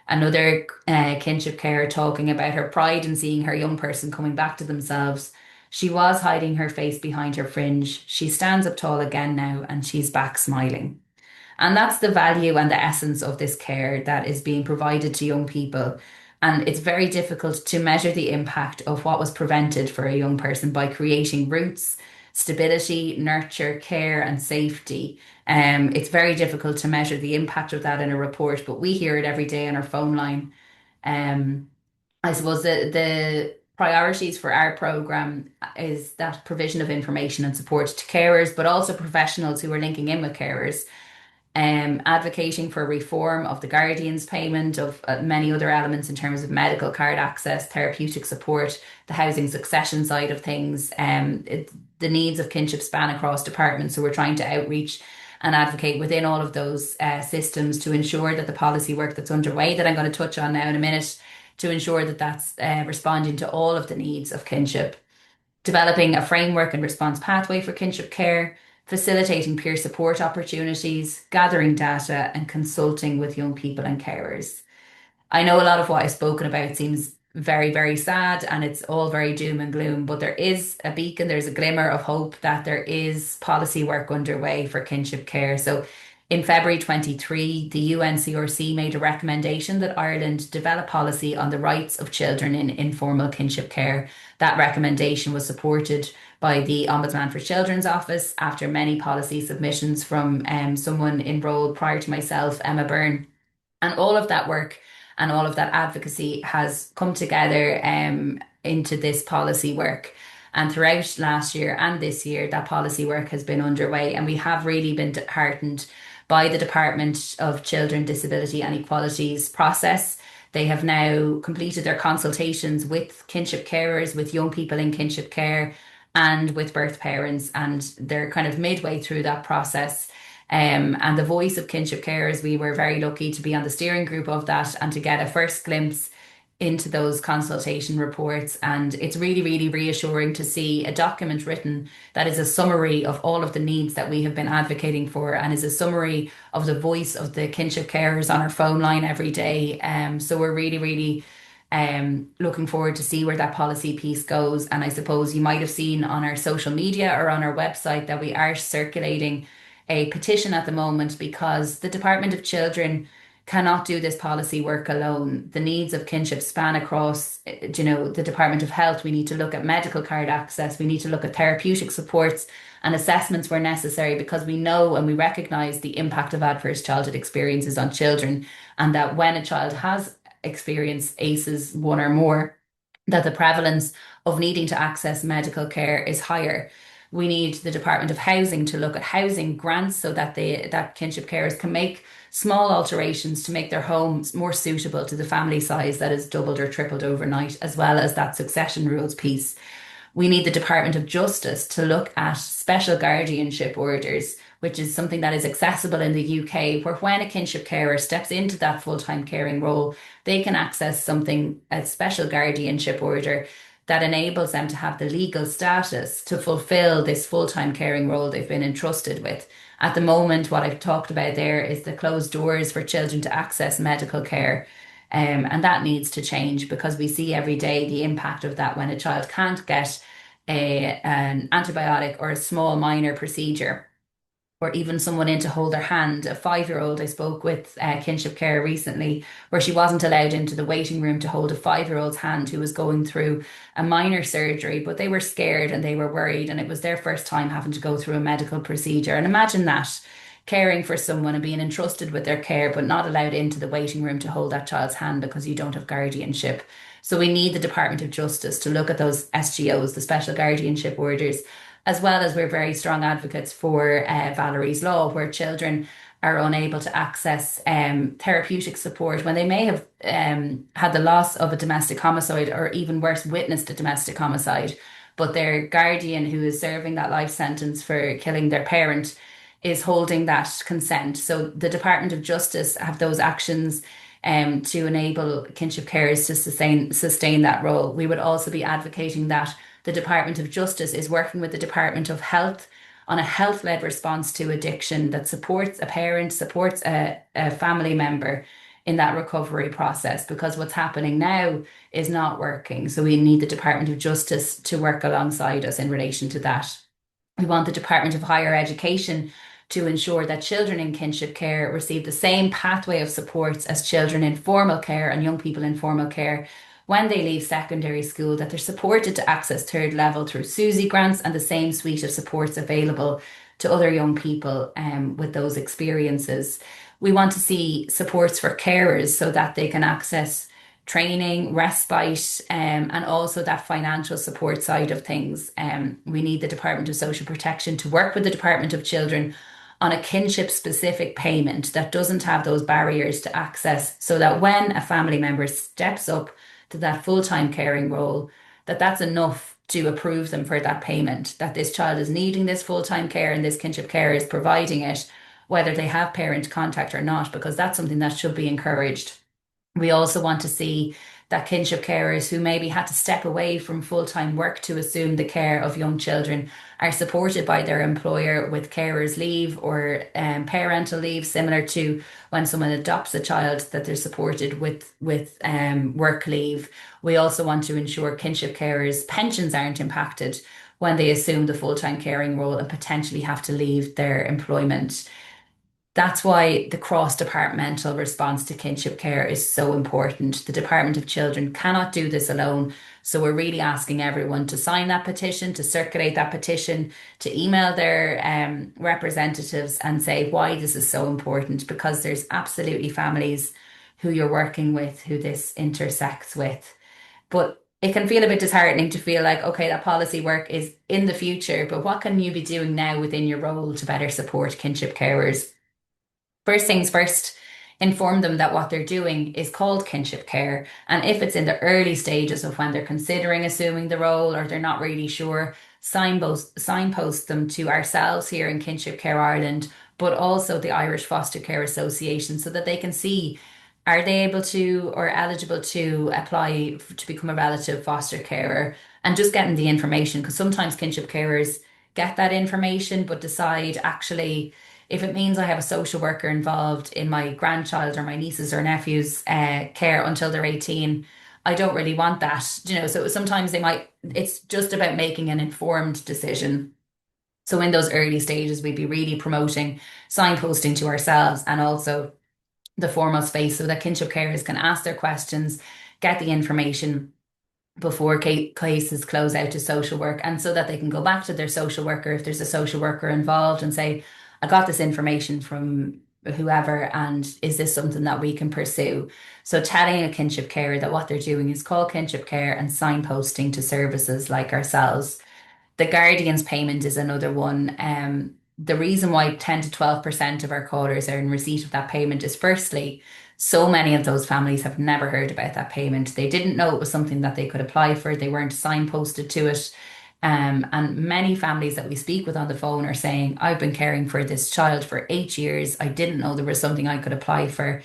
Another kinship carer talking about her pride in seeing her young person coming back to themselves. She was hiding her face behind her fringe. She stands up tall again now and she's back smiling. And that's the value and the essence of this care that is being provided to young people. And it's very difficult to measure the impact of what was prevented for a young person by creating roots, stability, nurture, care, and safety. It's very difficult to measure the impact of that in a report, but we hear it every day on our phone line. Um, I suppose the priorities for our programme is that provision of information and support to carers, but also professionals who are linking in with carers, advocating for reform of the guardian's payment, of many other elements in terms of medical card access, therapeutic support, the housing succession side of things. The needs of kinship span across departments, so we're trying to outreach and advocate within all of those systems to ensure that the policy work that's underway, that I'm going to touch on now in a minute, to ensure that that's responding to all of the needs of kinship, developing a framework and response pathway for kinship care, facilitating peer support opportunities, gathering data, and consulting with young people and carers. I know a lot of what I've spoken about seems very, very sad and it's all very doom and gloom, but there is a beacon, there's a glimmer of hope that there is policy work underway for kinship care. So in February 23, the UNCRC made a recommendation that Ireland develop policy on the rights of children in informal kinship care. That recommendation was supported by the Ombudsman for Children's Office after many policy submissions from someone enrolled prior to myself, Emma Byrne. And all of that work and all of that advocacy has come together into this policy work. And throughout last year and this year, that policy work has been underway. And we have really been heartened by the Department of Children, Disability and Equalities process. They have now completed their consultations with kinship carers, with young people in kinship care, and with birth parents. And they're kind of midway through that process. And the voice of kinship carers, we were very lucky to be on the steering group of that and to get a first glimpse into those consultation reports. And it's really, really reassuring to see a document written that is a summary of all of the needs that we have been advocating for and is a summary of the voice of the kinship carers on our phone line every day. So we're really, really looking forward to see where that policy piece goes. And I suppose you might have seen on our social media or on our website that we are circulating a petition at the moment because the Department of Children cannot do this policy work alone. The needs of kinship span across, the Department of Health. We need to look at medical card access. We need to look at therapeutic supports and assessments where necessary because we know and we recognise the impact of adverse childhood experiences on children, and that when a child has experienced ACEs, one or more, that the prevalence of needing to access medical care is higher. We need the Department of Housing to look at housing grants so that that kinship carers can make small alterations to make their homes more suitable to the family size that is doubled or tripled overnight, as well as that succession rules piece. We need the Department of Justice to look at special guardianship orders, which is something that is accessible in the UK, where when a kinship carer steps into that full-time caring role, they can access a special guardianship order that enables them to have the legal status to fulfill this full-time caring role they've been entrusted with. At the moment, what I've talked about there is the closed doors for children to access medical care. And that needs to change because we see every day the impact of that when a child can't get an antibiotic or a small minor procedure, or even someone in to hold their hand. A 5-year-old I spoke with kinship care recently, where she wasn't allowed into the waiting room to hold a 5-year-old's hand who was going through a minor surgery, but they were scared and they were worried, and it was their first time having to go through a medical procedure. And imagine that, caring for someone and being entrusted with their care, but not allowed into the waiting room to hold that child's hand because you don't have guardianship. So we need the Department of Justice to look at those SGOs, the special guardianship orders, as well as we're very strong advocates for Valerie's Law, where children are unable to access therapeutic support when they may have had the loss of a domestic homicide or even worse, witnessed a domestic homicide. But their guardian, who is serving that life sentence for killing their parent, is holding that consent. So the Department of Justice have those actions to enable kinship carers to sustain that role. We would also be advocating that the Department of Justice is working with the Department of Health on a health-led response to addiction that supports a parent, supports a family member in that recovery process, because what's happening now is not working. So we need the Department of Justice to work alongside us in relation to that. We want the Department of Higher Education to ensure that children in kinship care receive the same pathway of supports as children in formal care and young people in formal care when they leave secondary school, that they're supported to access third level through SUSI grants and the same suite of supports available to other young people with those experiences. We want to see supports for carers so that they can access training, respite, and also that financial support side of things. We need the Department of Social Protection to work with the Department of Children on a kinship specific payment that doesn't have those barriers to access, so that when a family member steps up to that full-time caring role, that's enough to approve them for that payment, that this child is needing this full-time care and this kinship care is providing it, whether they have parent contact or not, because that's something that should be encouraged. We also want to see that kinship carers who maybe had to step away from full-time work to assume the care of young children are supported by their employer with carers leave or parental leave, similar to when someone adopts a child, that they're supported with work leave. We also want to ensure kinship carers' pensions aren't impacted when they assume the full-time caring role and potentially have to leave their employment. That's why the cross-departmental response to kinship care is so important. The Department of Children cannot do this alone. So we're really asking everyone to sign that petition, to circulate that petition, to email their representatives and say why this is so important, because there's absolutely families who you're working with who this intersects with. But it can feel a bit disheartening to feel like, okay, that policy work is in the future, but what can you be doing now within your role to better support kinship carers? First things first, inform them that what they're doing is called kinship care. And if it's in the early stages of when they're considering assuming the role or they're not really sure, signpost them to ourselves here in Kinship Care Ireland, but also the Irish Foster Care Association, so that they can see, are they able to or eligible to apply to become a relative foster carer, and just getting the information, because sometimes kinship carers get that information but decide, actually, if it means I have a social worker involved in my grandchild or my nieces or nephews' care until they're 18, I don't really want that. So sometimes it's just about making an informed decision. So in those early stages, we'd be really promoting signposting to ourselves and also the formal space, so that kinship carers can ask their questions, get the information before cases close out to social work, and so that they can go back to their social worker if there's a social worker involved and say, I got this information from whoever, and is this something that we can pursue? So telling a kinship carer that what they're doing is called kinship care and signposting to services like ourselves. The guardian's payment is another one. The reason why 10 to 12% of our callers are in receipt of that payment is, firstly, so many of those families have never heard about that payment. They didn't know it was something that they could apply for. They weren't signposted to it. And many families that we speak with on the phone are saying, I've been caring for this child for 8 years. I didn't know there was something I could apply for.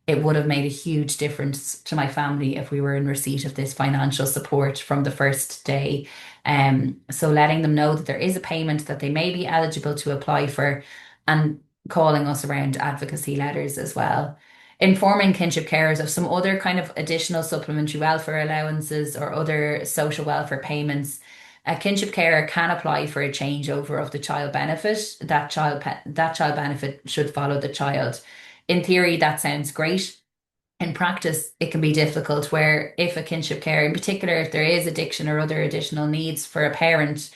It would have made a huge difference to my family if we were in receipt of this financial support from the first day. So letting them know that there is a payment that they may be eligible to apply for, and calling us around advocacy letters as well. Informing kinship carers of some other kind of additional supplementary welfare allowances or other social welfare payments. A kinship carer can apply for a changeover of the child benefit. That child benefit should follow the child. In theory, that sounds great. In practice, it can be difficult, where if a kinship carer, in particular, if there is addiction or other additional needs for a parent,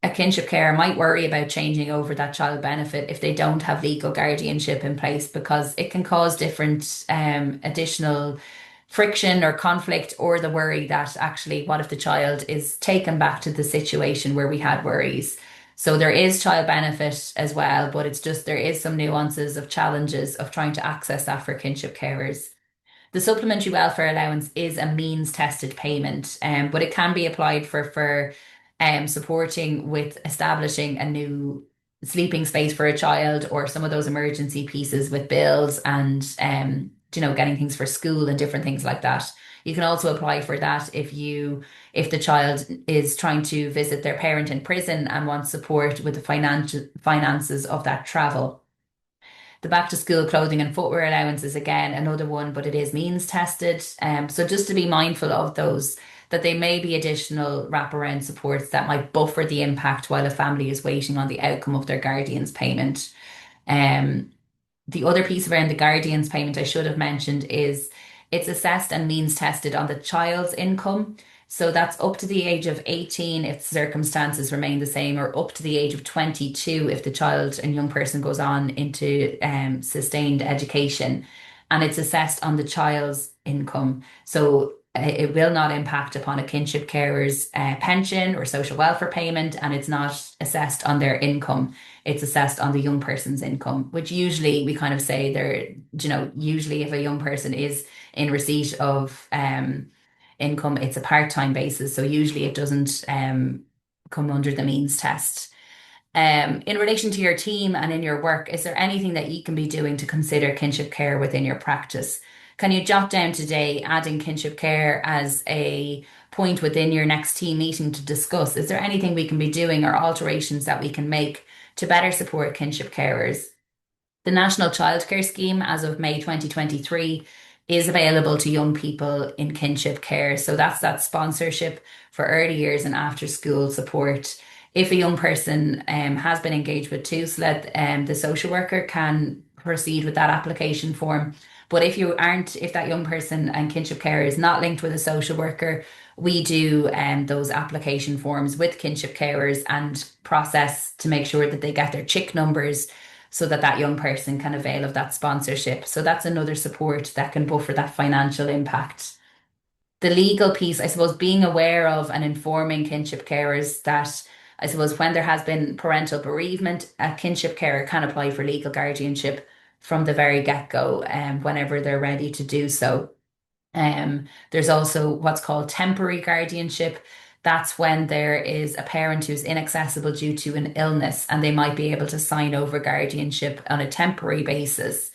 a kinship carer might worry about changing over that child benefit if they don't have legal guardianship in place, because it can cause different additional friction or conflict, or the worry that, actually, what if the child is taken back to the situation where we had worries? So there is child benefit as well, but it's just, there is some nuances of challenges of trying to access that for kinship carers. The supplementary welfare allowance is a means tested payment, but it can be applied for supporting with establishing a new sleeping space for a child, or some of those emergency pieces with bills and getting things for school and different things like that. You can also apply for that if the child is trying to visit their parent in prison and wants support with the finances of that travel. The back to school clothing and footwear allowance is again another one, but it is means tested. So just to be mindful of those, that they may be additional wraparound supports that might buffer the impact while a family is waiting on the outcome of their guardian's payment. Um, the other piece around the guardian's payment I should have mentioned is, it's assessed and means tested on the child's income. So that's up to the age of 18 if circumstances remain the same, or up to the age of 22 if the child and young person goes on into sustained education. And it's assessed on the child's income. So it will not impact upon a kinship carer's pension or social welfare payment, and it's not assessed on their income. It's assessed on the young person's income, which usually we kind of say usually if a young person is in receipt of income, it's a part-time basis. So usually it doesn't come under the means test. In relation to your team and in your work, is there anything that you can be doing to consider kinship care within your practice? Can you jot down today adding kinship care as a point within your next team meeting to discuss? Is there anything we can be doing or alterations that we can make to better support kinship carers? The National Childcare Scheme, as of May 2023, is available to young people in kinship care. So that's that sponsorship for early years and after school support. If a young person has been engaged with TUSLA, the social worker can proceed with that application form. But if that young person and kinship care is not linked with a social worker, we do those application forms with kinship carers and process to make sure that they get their chick numbers so that that young person can avail of that sponsorship. So that's another support that can buffer that financial impact. The legal piece, I suppose, being aware of and informing kinship carers that I suppose when there has been parental bereavement, a kinship carer can apply for legal guardianship from the very get-go, whenever they're ready to do so. There's also what's called temporary guardianship. That's when there is a parent who's inaccessible due to an illness, and they might be able to sign over guardianship on a temporary basis.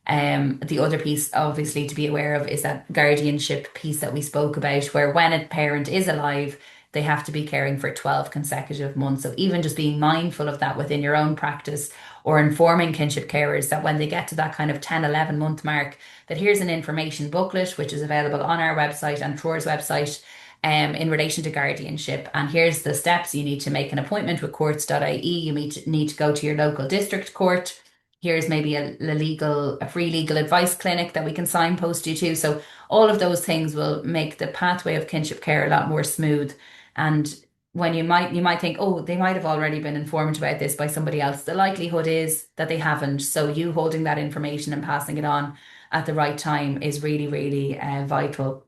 The other piece, obviously, to be aware of is that guardianship piece that we spoke about, where when a parent is alive, they have to be caring for 12 consecutive months. So even just being mindful of that within your own practice, or informing kinship carers that when they get to that kind of 10, 11-month mark, that here's an information booklet, which is available on our website and Treoir's website, in relation to guardianship. And here's the steps. You need to make an appointment with courts.ie. You need to go to your local district court. Here's maybe a free legal advice clinic that we can signpost you to. So all of those things will make the pathway of kinship care a lot more smooth. And when you might think, oh, they might have already been informed about this by somebody else. The likelihood is that they haven't. So you holding that information and passing it on at the right time is really, really vital.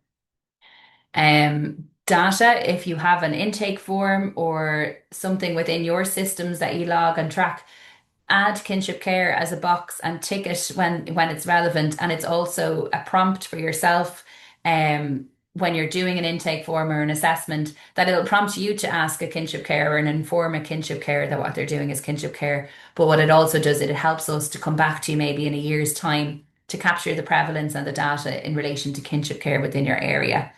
Data, if you have an intake form or something within your systems that you log and track, add kinship care as a box and tick it when it's relevant. And it's also a prompt for yourself when you're doing an intake form or an assessment, that it'll prompt you to ask a kinship care and inform a kinship care that what they're doing is kinship care. But what it also does, it helps us to come back to you maybe in a year's time to capture the prevalence and the data in relation to kinship care within your area.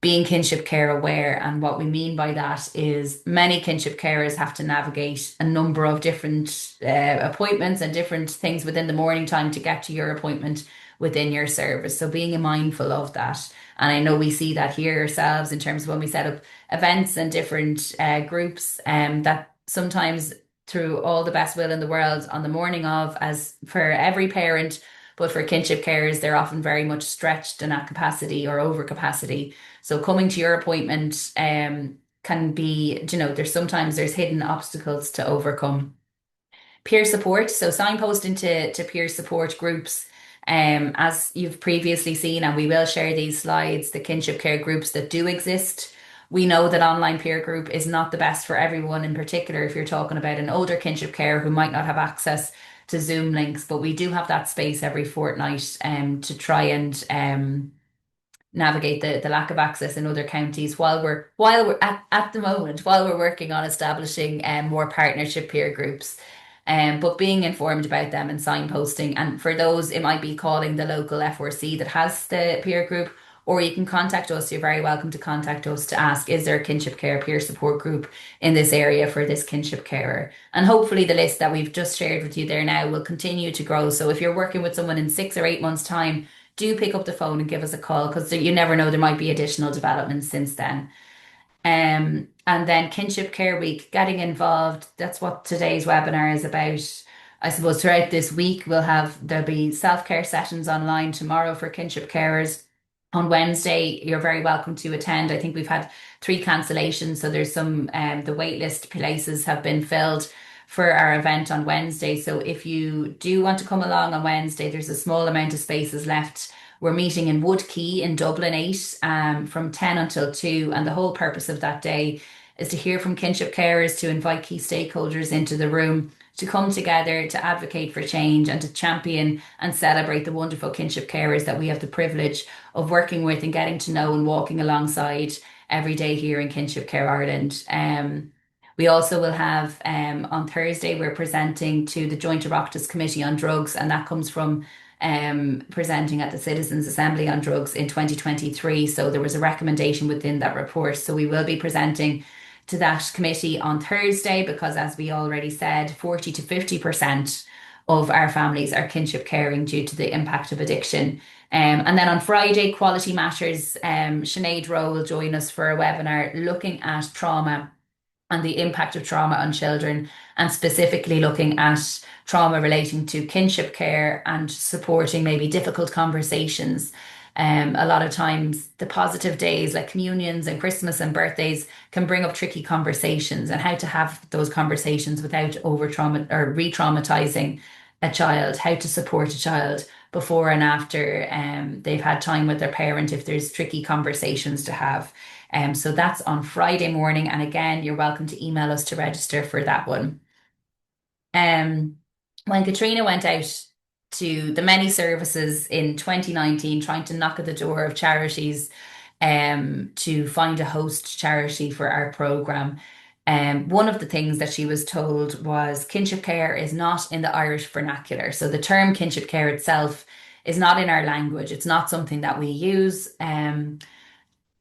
Being kinship care aware. And what we mean by that is many kinship carers have to navigate a number of different appointments and different things within the morning time to get to your appointment within your service. So being mindful of that. And I know we see that here ourselves in terms of when we set up events and different groups, that sometimes through all the best will in the world on the morning of, as for every parent, but for kinship carers, they're often very much stretched in at capacity or over capacity. So coming to your appointment can be, there's hidden obstacles to overcome. Peer support, so signposting to peer support groups. As you've previously seen, and we will share these slides, the kinship care groups that do exist. We know that online peer group is not the best for everyone, in particular if you're talking about an older kinship carer who might not have access to Zoom links, but we do have that space every fortnight to try and navigate the lack of access in other counties while we're at the moment while we're working on establishing more partnership peer groups. But being informed about them and signposting, and for those it might be calling the local FRC that has the peer group, or you can contact us. You're very welcome to contact us to ask, is there a kinship care peer support group in this area for this kinship carer? And hopefully the list that we've just shared with you there now will continue to grow. So if you're working with someone in 6 or 8 months time, do pick up the phone and give us a call, because you never know, there might be additional developments since then. And then Kinship Care Week, getting involved. That's what today's webinar is about. I suppose throughout this week, there'll be self-care sessions online tomorrow for kinship carers. On Wednesday, you're very welcome to attend. I think we've had 3 cancellations, so there's some, the waitlist places have been filled for our event on Wednesday. So if you do want to come along on Wednesday, there's a small amount of spaces left. We're meeting in Wood Quay in Dublin 8 from 10 until 2. And the whole purpose of that day is to hear from kinship carers, to invite key stakeholders into the room, to come together to advocate for change and to champion and celebrate the wonderful kinship carers that we have the privilege of working with and getting to know and walking alongside every day here in Kinship Care Ireland. We also will have on Thursday, we're presenting to the Joint Oireachtas Committee on Drugs, and that comes from presenting at the Citizens Assembly on Drugs in 2023. So there was a recommendation within that report. So we will be presenting to that committee on Thursday because, as we already said, 40 to 50% of our families are kinship caring due to the impact of addiction. And then on Friday, Quality Matters, Sinead Rowe will join us for a webinar looking at trauma and the impact of trauma on children, and specifically looking at trauma relating to kinship care and supporting maybe difficult conversations. A lot of times, the positive days like communions and Christmas and birthdays can bring up tricky conversations, and how to have those conversations without over trauma or re traumatizing a child, how to support a child before and after they've had time with their parent if there's tricky conversations to have. So that's on Friday morning. And again, you're welcome to email us to register for that one. When Katrina went out to the many services in 2019, trying to knock at the door of charities to find a host charity for our programme, one of the things that she was told was kinship care is not in the Irish vernacular. So the term kinship care itself is not in our language. It's not something that we use.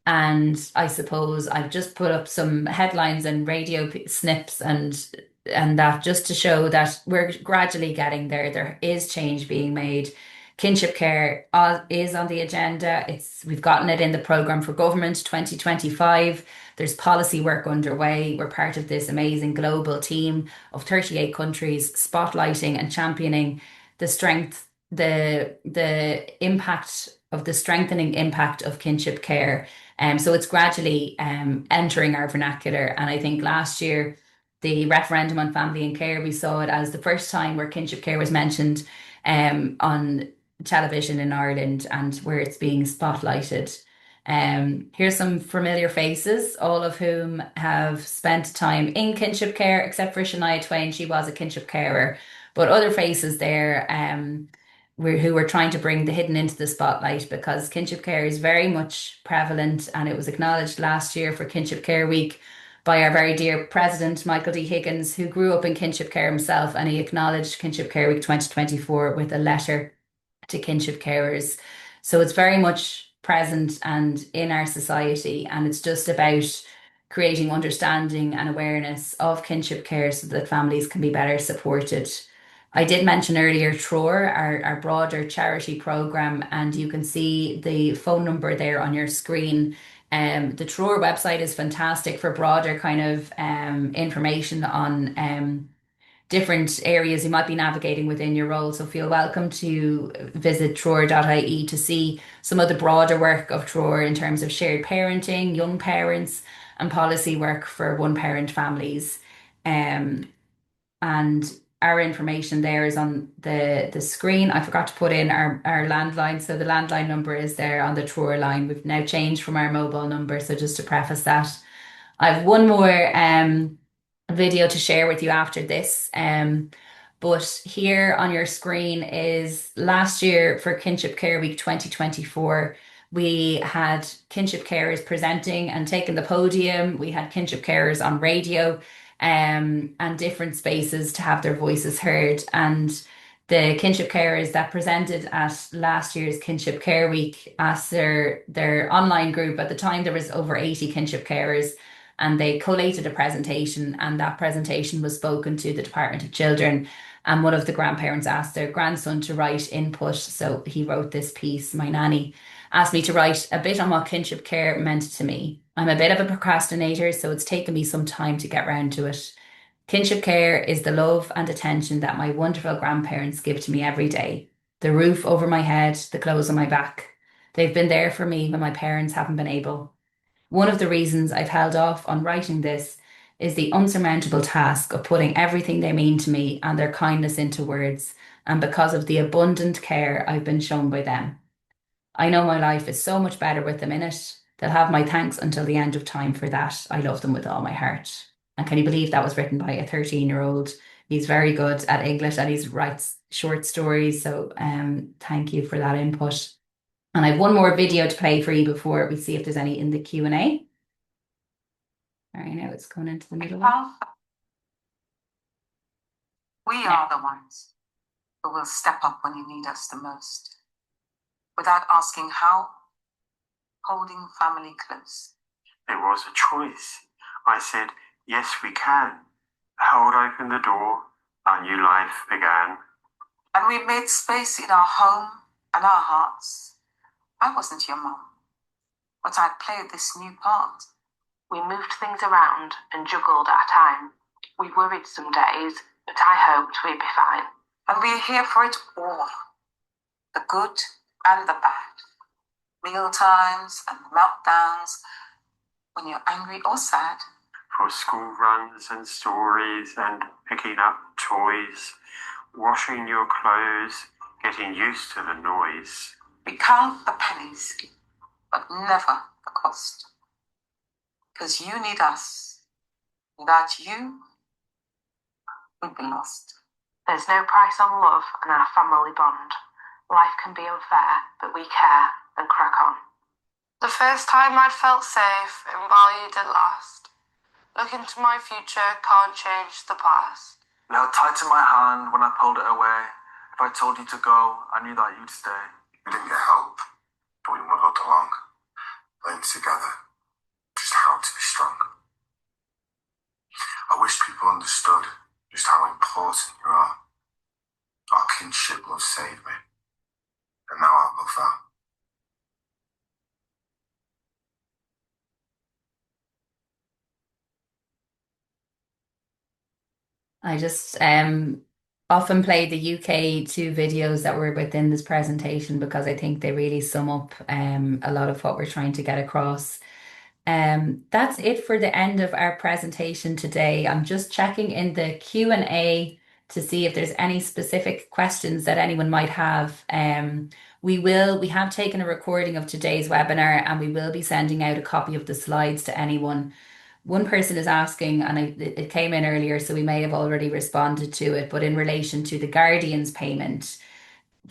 And I suppose I've just put up some headlines and radio snips and that just to show that we're gradually getting there. There is change being made. Kinship care is on the agenda. We've gotten it in the programme for government 2025. There's policy work underway. We're part of this amazing global team of 38 countries spotlighting and championing the strength, the impact of the strengthening impact of kinship care. So it's gradually entering our vernacular. And I think last year, the referendum on family and care, we saw it as the first time where kinship care was mentioned on television in Ireland and where it's being spotlighted. Here's some familiar faces, all of whom have spent time in kinship care, except for Shania Twain. She was a kinship carer, but other faces there who were trying to bring the hidden into the spotlight, because kinship care is very much prevalent, and it was acknowledged last year for Kinship Care Week by our very dear President Michael D. Higgins, who grew up in kinship care himself, and he acknowledged Kinship Care Week 2024 with a letter to kinship carers. So it's very much present and in our society, and it's just about creating understanding and awareness of kinship care so that families can be better supported. I did mention earlier Treoir, our broader charity programme, and you can see the phone number there on your screen. The Treoir website is fantastic for broader kind of information on different areas you might be navigating within your role. So feel welcome to visit treoir.ie to see some of the broader work of Treoir in terms of shared parenting, young parents, and policy work for one parent families. And our information there is on the screen. I forgot to put in our landline. So the landline number is there on the Treoir line. We've now changed from our mobile number. So just to preface that, I have one more video to share with you after this. But here on your screen is last year for Kinship Care Week 2024. We had kinship carers presenting and taking the podium. We had kinship carers on radio and different spaces to have their voices heard. And the kinship carers that presented at last year's Kinship Care Week asked their online group. At the time, there was over 80 kinship carers, and they collated a presentation, and that presentation was spoken to the Department of Children. And one of the grandparents asked their grandson to write input. So he wrote this piece. My nanny asked me to write a bit on what kinship care meant to me. I'm a bit of a procrastinator, so it's taken me some time to get round to it. Kinship care is the love and attention that my wonderful grandparents give to me every day. The roof over my head, the clothes on my back. They've been there for me when my parents haven't been able. One of the reasons I've held off on writing this is the unsurmountable task of putting everything they mean to me and their kindness into words, and because of the abundant care I've been shown by them. I know my life is so much better with them in it. They'll have my thanks until the end of time for that. I love them with all my heart. And can you believe that was written by a 13-year-old? He's very good at English and he writes short stories. So thank you for that input. And I have one more video to play for you before we see if there's any in the Q&A. All right, now it's going into the middle. We are the ones who will step up when you need us the most, without asking how, holding family close. It was a choice. I said, yes, we can. Held open the door, our new life began. And we made space in our home and our hearts. I wasn't your mom, but I played this new part. We moved things around and juggled our time. We worried some days, but I hoped we'd be fine. And we're here for it all, the good and the bad. Meal times and meltdowns, when you're angry or sad. For school runs and stories and picking up toys, washing your clothes, getting used to the noise. We count the pennies, but never the cost. Because you need us. Without you, we'd be lost. There's no price on love and our family bond. Life can be unfair, but we care and crack on. The first time I'd felt safe and valued at last. Look into my future, can't change the past. You held tight to my hand when I pulled it away. If I told you to go, I knew that you'd stay. We didn't get help, but we muddled along, learned together just how to be strong. I wish people understood just how important you are. Our kinship love saved me, and now I love that. I just often play the UK two videos that were within this presentation because I think they really sum up a lot of what we're trying to get across. That's it for the end of our presentation today. I'm just checking in the Q&A to see if there's any specific questions that anyone might have. We have taken a recording of today's webinar and we will be sending out a copy of the slides to anyone. One person is asking, and it came in earlier, so we may have already responded to it, but in relation to the guardian's payment,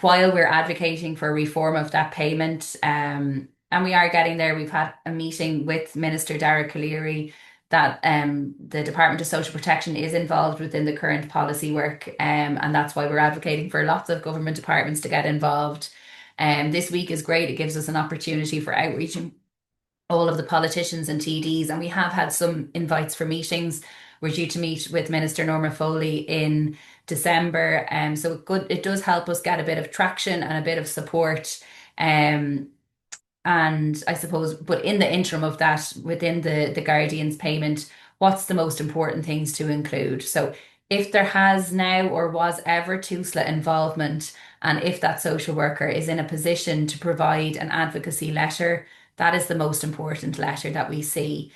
while we're advocating for reform of that payment, and we are getting there, we've had a meeting with Minister Dara Calleary that the Department of Social Protection is involved within the current policy work, and that's why we're advocating for lots of government departments to get involved. This week is great. It gives us an opportunity for outreach and all of the politicians and TDs, and we have had some invites for meetings. We're due to meet with Minister Norma Foley in December, so it does help us get a bit of traction and a bit of support. And I suppose, but in the interim of that, within the guardian's payment, what's the most important things to include? So if there has now or was ever TUSLA involvement, and if that social worker is in a position to provide an advocacy letter, that is the most important letter that we see.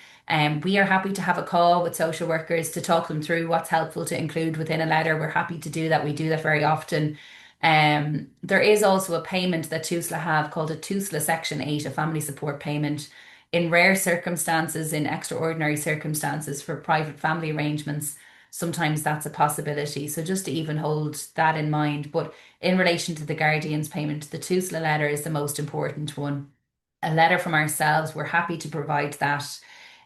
We are happy to have a call with social workers to talk them through what's helpful to include within a letter. We're happy to do that. We do that very often. There is also a payment that TUSLA have called a TUSLA Section 8, a family support payment. In rare circumstances, in extraordinary circumstances for private family arrangements, sometimes that's a possibility. So just to even hold that in mind. But in relation to the guardian's payment, the TUSLA letter is the most important one. A letter from ourselves, we're happy to provide that.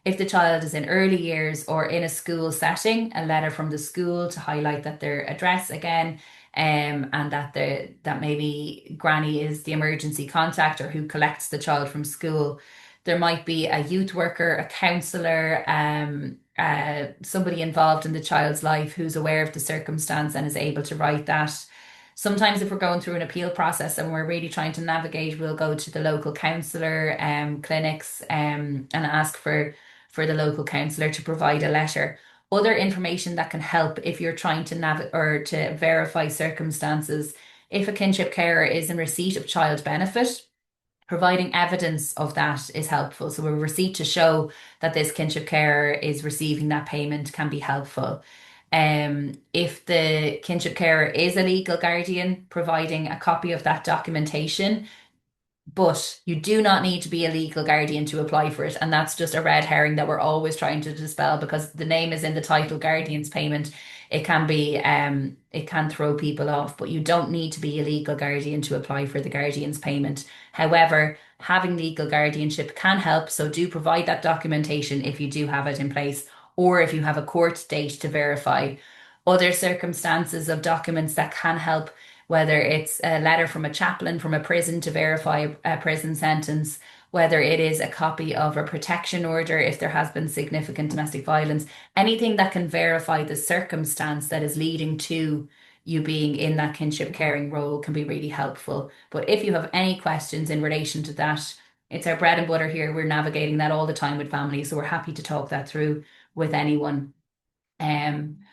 If the child is in early years or in a school setting, a letter from the school to highlight that their address again, and that maybe granny is the emergency contact or who collects the child from school. There might be a youth worker, a counsellor, somebody involved in the child's life who's aware of the circumstance and is able to write that. Sometimes if we're going through an appeal process and we're really trying to navigate, we'll go to the local counsellor clinics and ask for the local counsellor to provide a letter. Other information that can help if you're trying to navigate or to verify circumstances. If a kinship carer is in receipt of child benefit, providing evidence of that is helpful. So a receipt to show that this kinship carer is receiving that payment can be helpful. If the kinship carer is a legal guardian, providing a copy of that documentation But you do not need to be a legal guardian to apply for it. And that's just a red herring that we're always trying to dispel, because the name is in the title, guardian's payment. It can be, it can throw people off, but you don't need to be a legal guardian to apply for the guardian's payment. However, having legal guardianship can help. So do provide that documentation if you do have it in place, or if you have a court date to verify. Other circumstances of documents that can help, whether it's a letter from a chaplain from a prison to verify a prison sentence, whether it is a copy of a protection order if there has been significant domestic violence, anything that can verify the circumstance that is leading to you being in that kinship caring role can be really helpful. But if you have any questions in relation to that, it's our bread and butter here. We're navigating that all the time with families, so we're happy to talk that through with anyone.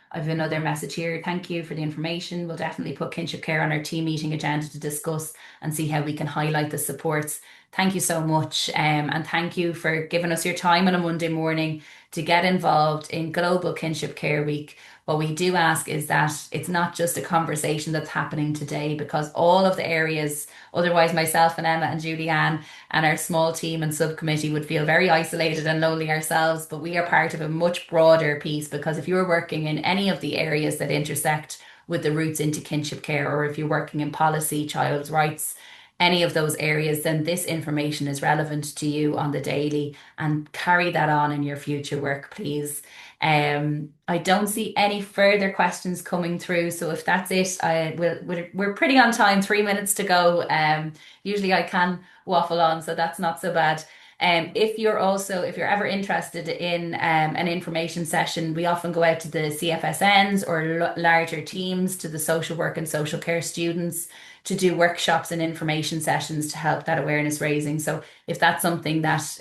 I've another message here. Thank you for the information. We'll definitely put kinship care on our team meeting agenda to discuss and see how we can highlight the supports. Thank you so much. And thank you for giving us your time on a Monday morning to get involved in Global Kinship Care Week. What we do ask is that it's not just a conversation that's happening today, because all of the areas, otherwise myself and Emma and Julianne and our small team and subcommittee would feel very isolated and lonely ourselves, but we are part of a much broader piece, because if you're working in any of the areas that intersect with the routes into kinship care, or if you're working in policy, child's rights, any of those areas, then this information is relevant to you on the daily, and carry that on in your future work, please. I don't see any further questions coming through, so if that's it, we're pretty on time, 3 minutes to go. Usually I can waffle on, so that's not so bad. If you're ever interested in an information session, we often go out to the CFSNs or larger teams, to the social work and social care students, to do workshops and information sessions to help that awareness raising. So if that's something that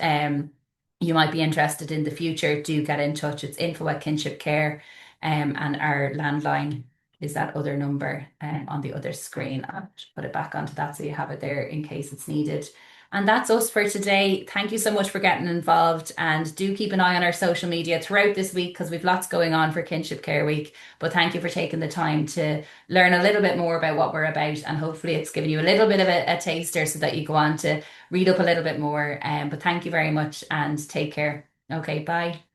you might be interested in the future, do get in touch. It's info@kinship care, and our landline is that other number on the other screen. I'll put it back onto that so you have it there in case it's needed. And that's us for today. Thank you so much for getting involved, and do keep an eye on our social media throughout this week, because we've lots going on for Kinship Care Week. But thank you for taking the time to learn a little bit more about what we're about, and hopefully it's given you a little bit of a taster so that you go on to read up a little bit more. But thank you very much and take care. Okay, bye.